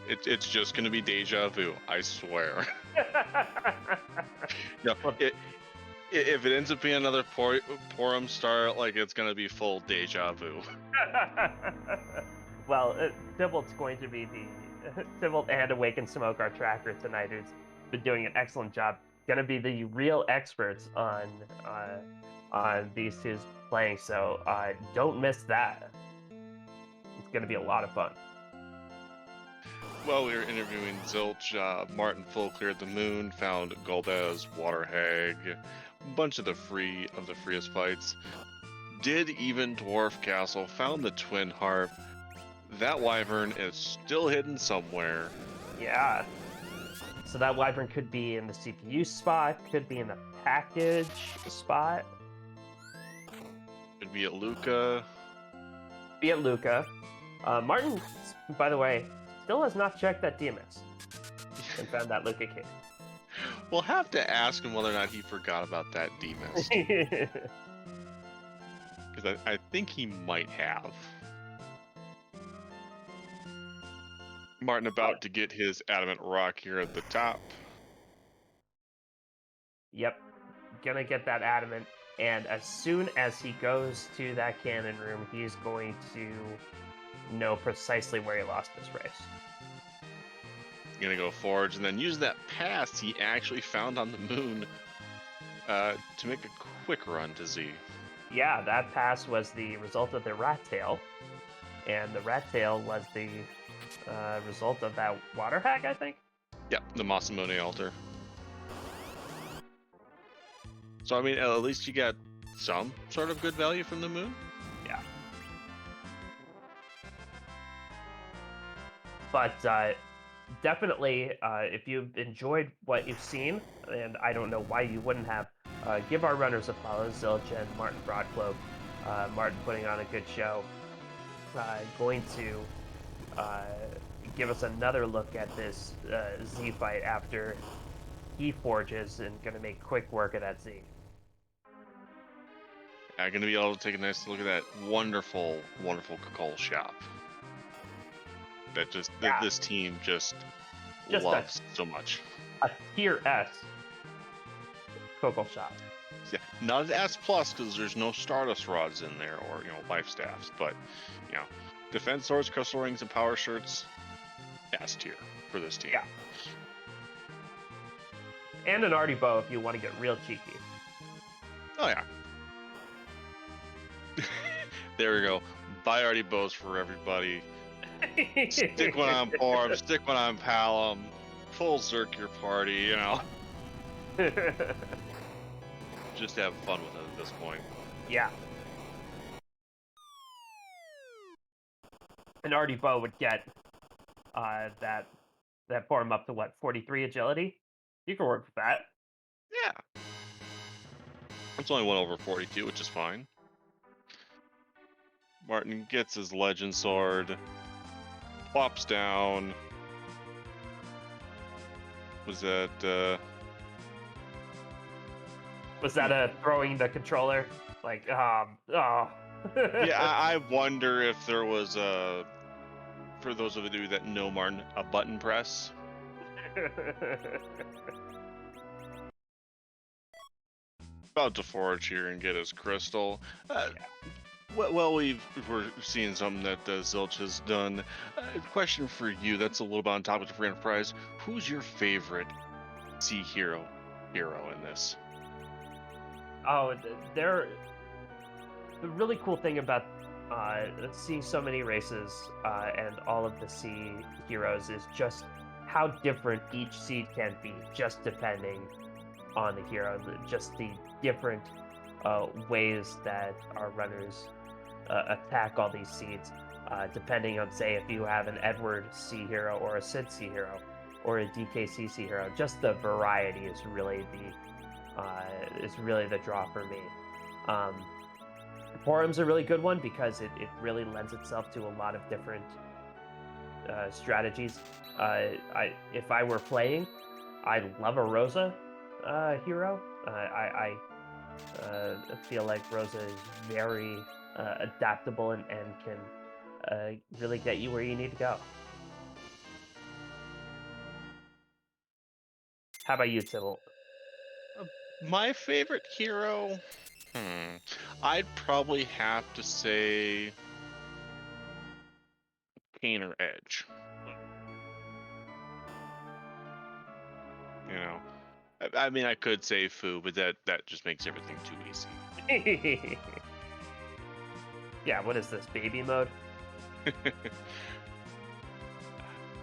It's just gonna be deja vu, I swear. No, Well, if it ends up being another Porum star, like it's gonna be full deja vu. well, Tybalt's going to be the Tybalt and Awaken Smoke, our tracker tonight, who's been doing an excellent job. Going to be the real experts on these two playing, so don't miss that. It's going to be a lot of fun. While we were interviewing Zilch, Marten full cleared the moon, found Golbez, Water Hag, a bunch of the freest fights. Did even Dwarf Castle, found the Twin Harp. That Wyvern is still hidden somewhere. Yeah. So that Wyvern could be in the CPU spot, could be in the package spot. Could be at Luca. Be at Luca. Marten, by the way, still has not checked that DMS and found that Luca key. We'll have to ask him whether or not he forgot about that DMS. Because I think he might have. Marten about to get his Adamant Rock here at the top. Yep, gonna get that Adamant, and as soon as he goes to that cannon room, he's going to know precisely where he lost this race. Gonna go forge and then use that pass he actually found on the moon to make a quick run to Z. Yeah, that pass was the result of the rat tail, and the rat tail was the result of that water hack, I think. Yep, the Masamune altar. So I mean, at least you got some sort of good value from the moon. Yeah. But definitely, if you've enjoyed what you've seen, and I don't know why you wouldn't have, give our runners a follow, Zilch and Marten Broadcloak. Marten putting on a good show. Going to give us another look at this Z fight after he forges, and going to make quick work of that Z. I'm going to be able to take a nice look at that wonderful, wonderful Kakol shop. That just this team just loves so much. A tier S Coco shop. Yeah, not an S plus because there's no Stardust rods in there or life staffs, but defense swords, crystal rings, and power shirts. S tier for this team. Yeah. And an arty bow if you want to get real cheeky. Oh yeah. There we go. Buy arty bows for everybody. Stick one on Porb, stick one on Palom, full Zerk your party, Just have fun with it at this point. Yeah. An arty bow would get that form up to what, 43 agility? You can work with that. Yeah. It's only 1 over 42, which is fine. Marten gets his legend sword, plops down. Was that a throwing the controller? Like, oh. Yeah, I wonder if there was for those of you that know Marten, a button press. About to forge here and get his crystal. Well, we're seeing something that Zilch has done. Question for you, that's a little bit on topic of free enterprise. Who's your favorite sea hero in this? Oh, the really cool thing about seeing so many races and all of the sea heroes is just how different each seed can be, just depending on the hero. Just the different ways that our runners attack all these seeds, depending on, say, if you have an Edward sea hero or a Sid sea hero or a DKC sea hero. Just the variety is really the draw for me. Porum's a really good one because it really lends itself to a lot of different strategies. If I were playing, I'd love a Rosa hero I feel like Rosa is very adaptable and can really get you where you need to go. How about you, Sybil? My favorite hero? I'd probably have to say Kane or Edge. You know, I mean, I could say Fu, but that just makes everything too easy. Yeah, what is this, baby mode?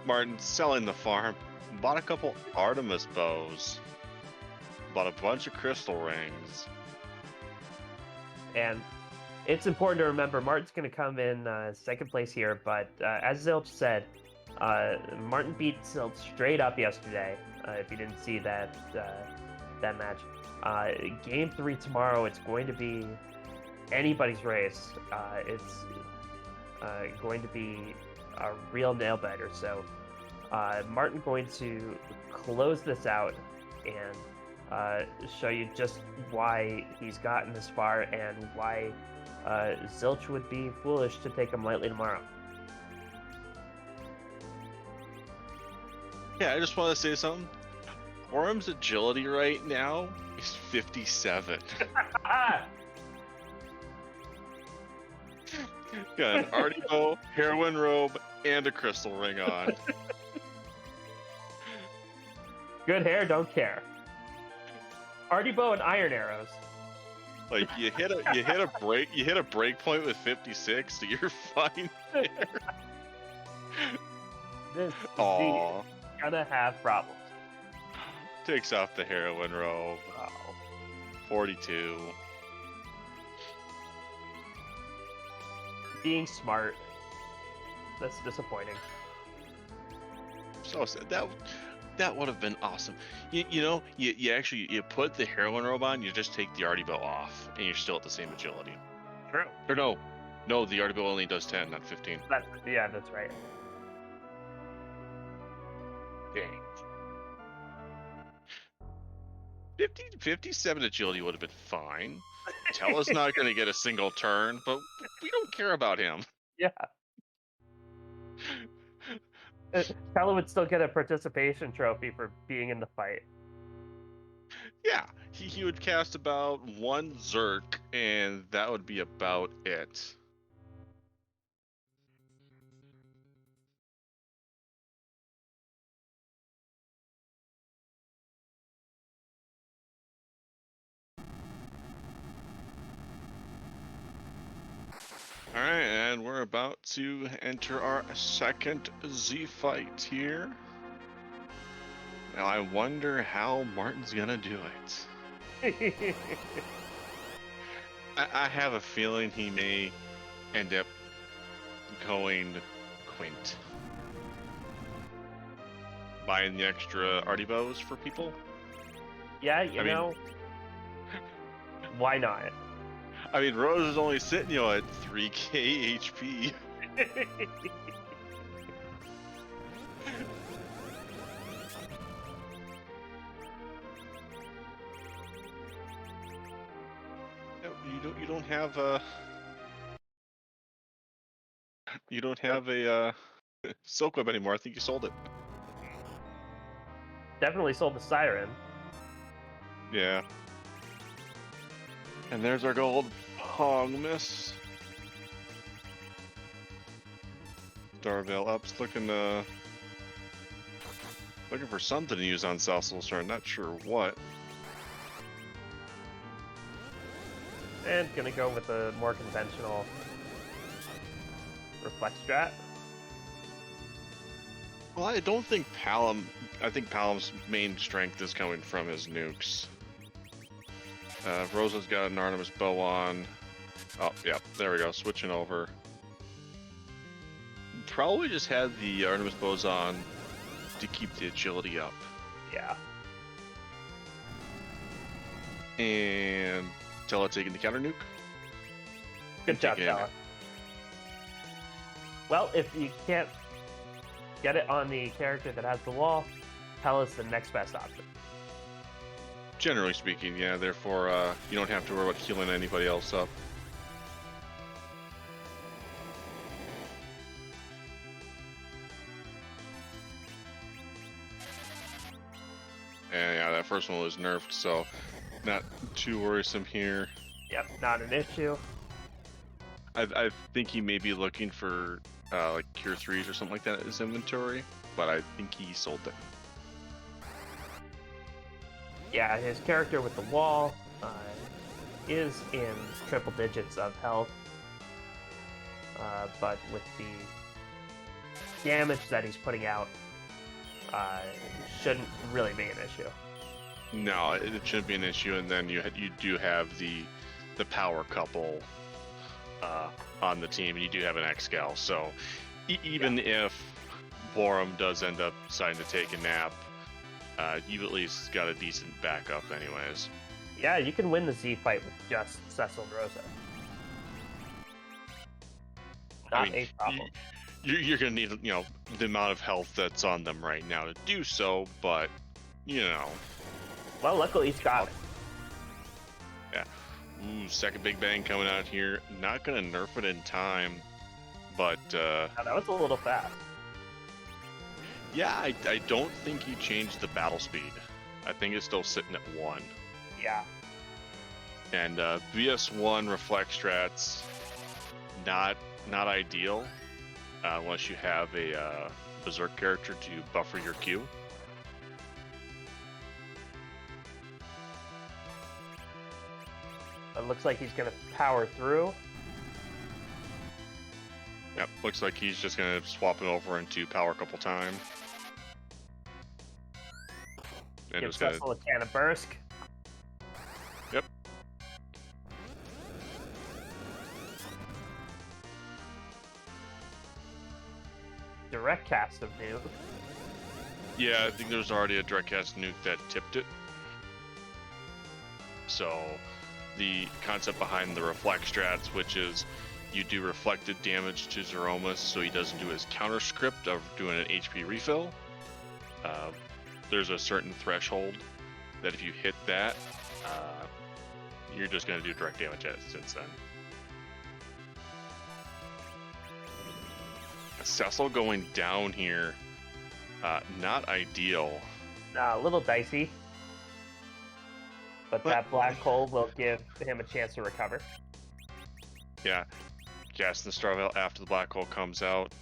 Martin selling the farm, bought a couple Artemis bows, bought a bunch of crystal rings. And it's important to remember Martin's going to come in second place here, but as Zilch said, Martin beat Zilch straight up yesterday. If you didn't see that match, Game 3 tomorrow, it's going to be anybody's race. It's going to be a real nail biter. So Martin going to close this out and show you just why he's gotten this far and why Zilch would be foolish to take him lightly tomorrow. Yeah, I just want to say something. Orm's agility right now is 57. Got an arty bow, heroin robe, and a crystal ring on. Good hair, don't care. Arty bow and iron arrows. Like you hit a break point with 56, so you're fine there. This Aww. gonna have problems. Takes off the heroin robe. Wow. 42. Being smart. That's disappointing. So sad. That would have been awesome. You know, you actually put the heroin robe on, you just take the arty bow off, and you're still at the same agility. True. Or no, the arty bow only does 10, not 15. That's right. Dang. 57 agility would have been fine. Tella's not going to get a single turn, but we don't care about him. Yeah. Tella would still get a participation trophy for being in the fight. Yeah, he would cast about one Zerk, and that would be about it. Alright, and we're about to enter our second Z fight here. Now I wonder how Martin's gonna do it. I have a feeling he may end up going Quint. Buying the extra arty bows for people. Yeah, you know, why not? I mean, Rose is only sitting, at 3k HP. You don't have a silk web anymore. I think you sold it. Definitely sold the siren. Yeah. And there's our gold Hong miss. Darvale up's looking for something to use on Salsal's turn, not sure what. And gonna go with a more conventional reflect strat. Well, I don't think Palom. I think Palom's main strength is coming from his nukes. Rosa's got an Artemis bow on. Oh, yeah, there we go. Switching over. Probably just had the Artemis bows on to keep the agility up. Yeah. And Tella taking the counter nuke. Good job, Tella. Well, if you can't get it on the character that has the wall, Tella's the next best option. Generally speaking, yeah. Therefore, you don't have to worry about healing anybody else up. And yeah, that first one was nerfed, so not too worrisome here. Yep, not an issue. I think he may be looking for like Cure 3s or something like that in his inventory, but I think he sold them. Yeah, his character with the wall is in triple digits of health, but with the damage that he's putting out, shouldn't really be an issue. No, it shouldn't be an issue. And then you do have the power couple on the team, and you do have an Excal. So even if Borum does end up deciding to take a nap, you've at least got a decent backup anyways. Yeah, you can win the Z fight with just Cecil and Rosa. Not a problem. You're going to need, the amount of health that's on them right now to do so, but, Well, luckily he's got it. Yeah. Ooh, second Big Bang coming out here. Not going to nerf it in time, but... Now, that was a little fast. Yeah, I don't think he changed the battle speed. I think it's still sitting at 1. Yeah. And VS1 reflect strats, not ideal unless you have a Berserk character to buffer your Q. It looks like he's going to power through. Yep, looks like he's just going to swap it over into power a couple times. And Give Cecil a can of Bursk. Yep. Direct cast of nuke. Yeah, I think there's already a direct cast nuke that tipped it. So the concept behind the reflect strats, which is you do reflected damage to Zeromus so he doesn't do his counter script of doing an HP refill. There's a certain threshold that if you hit that, you're just going to do direct damage at it since then. Cecil going down here, not ideal. A little dicey. But that black hole will give him a chance to recover. Yeah, casting the Starveil after the black hole comes out.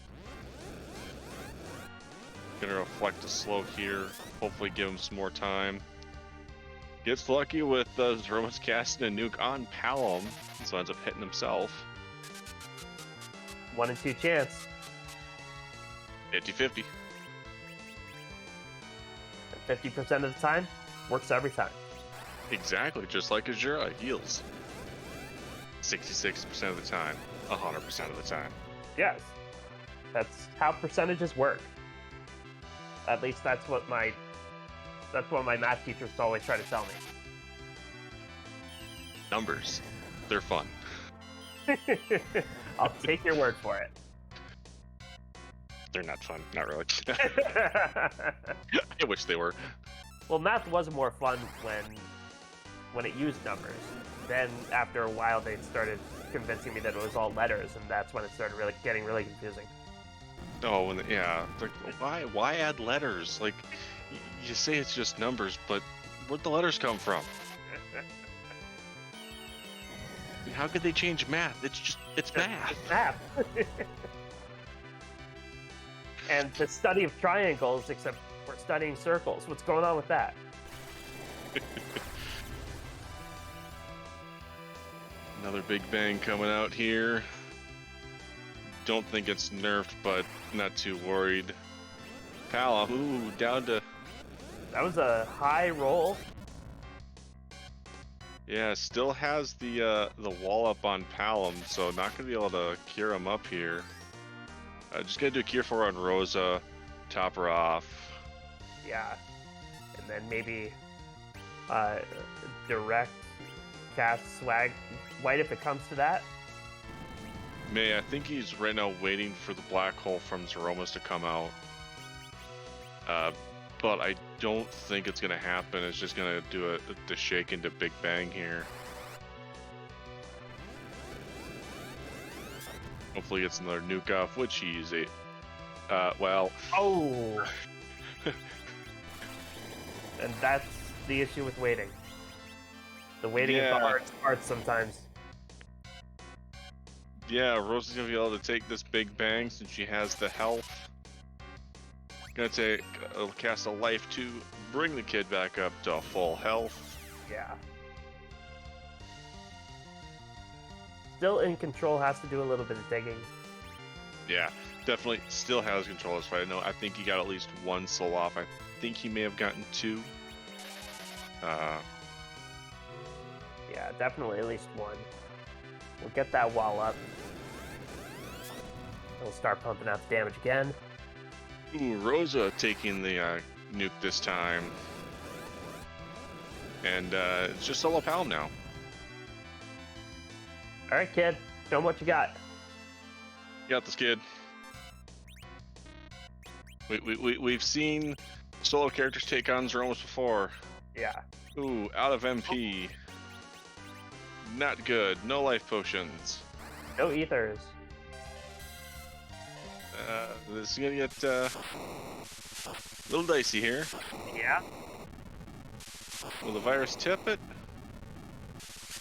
Gonna reflect a slow here, hopefully give him some more time. Gets lucky with Zeromus casting a nuke on Palom, so ends up hitting himself. 1 in 2 chance. 50-50. And 50% of the time, works every time. Exactly, just like Azura heals. 66% of the time, 100% of the time. Yes. That's how percentages work. At least that's what my math teachers always try to tell me. Numbers, they're fun. I'll take your word for it. They're not fun, not really. I wish they were. Well, math was more fun when it used numbers. Then after a while, they started convincing me that it was all letters, and that's when it started getting really confusing. Oh, like, why add letters? Like, you say it's just numbers, but where'd the letters come from? How could they change math? It's math. It's math. And the study of triangles, except we're studying circles. What's going on with that? Another Big Bang coming out here. Don't think it's nerfed, but not too worried. Palom, ooh, down to... That was a high roll. Yeah, still has the wall up on Palom, so not gonna be able to cure him up here. Just gonna do Cure 4 on Rosa, top her off. Yeah, and then maybe direct cast Swag White if it comes to that. I think he's right now waiting for the black hole from Zeromus to come out. but I don't think it's gonna happen. It's just gonna do the shake into Big Bang here. Hopefully gets another nuke off, which he's a well. Oh. And that's the issue with waiting. The waiting is the hardest part sometimes. Yeah, Rose is gonna be able to take this Big Bang since she has the health. Gonna cast a life to bring the kid back up to full health. Yeah. Still in control, has to do a little bit of digging. Yeah, definitely still has control of this fight. I think he got at least one soul off. I think he may have gotten two. Yeah, definitely at least one. We'll get that wall up. We'll start pumping out the damage again. Ooh, Rosa taking the nuke this time. And it's just solo Palm now. All right, kid. Show 'em what you got. You got this, kid. We've seen solo characters take on Zemus before. Yeah. Ooh, out of MP. Not good. No life potions. No ethers. This is gonna get a little dicey here. Yeah. Will the virus tip it?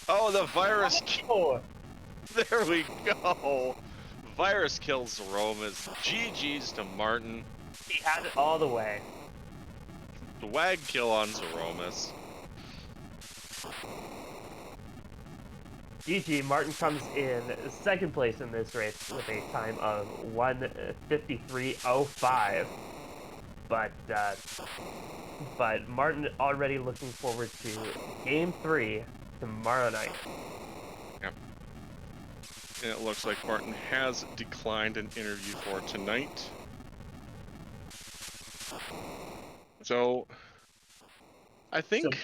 Oh, the virus! Oh. There we go! Virus kills Zemus. GG's to Marten. He had it all the way. The wag kill on Zemus. GG, Marten comes in second place in this race with a time of 1:53.05. But Marten already looking forward to Game 3 tomorrow night. Yep. And it looks like Marten has declined an interview for tonight. So, I think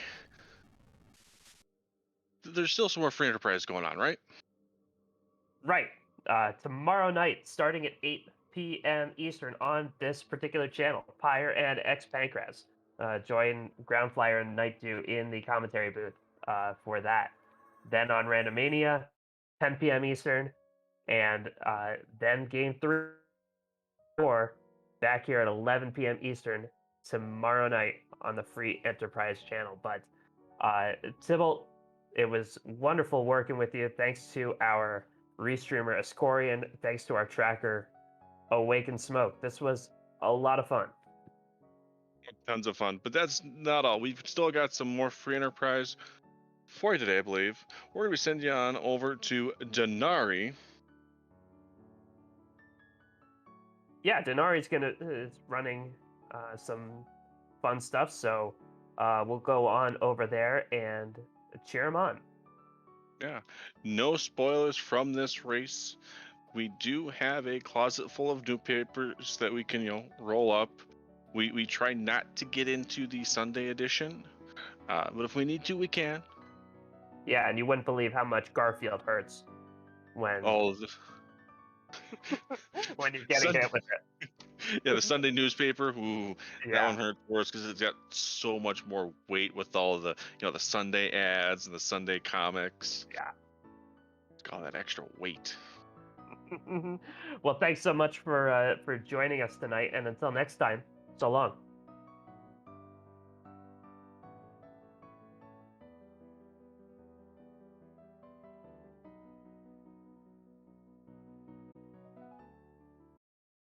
there's still some more free enterprise going on, right? Right. Tomorrow night, starting at 8 p.m. Eastern on this particular channel, Pyre and X Pancras. Join Groundflyer and Nightdew in the commentary booth for that. Then on Randomania, 10 p.m. Eastern, and then Game 3 4 back here at 11 p.m. Eastern tomorrow night on the Free Enterprise channel. But Tybalt, it was wonderful working with you. Thanks to our restreamer Ascorian. Thanks to our tracker Awaken Smoke. This was a lot of fun. Tons of fun. But that's not all. We've still got some more free enterprise for you today, I believe. We're going to be sending you on over to Denari. Yeah, Denari's is running some fun stuff, so we'll go on over there and cheer him on. Yeah, no spoilers from this race. We do have a closet full of newspapers that we can, roll up. We try not to get into the Sunday edition, but if we need to, we can. Yeah, and you wouldn't believe how much Garfield hurts when when you're getting hit with it. Yeah, the Sunday newspaper. Ooh, Yeah. that one hurts worse because it's got so much more weight with all of the, the Sunday ads and the Sunday comics. Yeah. It's got all that extra weight. Well, thanks so much for joining us tonight, and until next time, so long.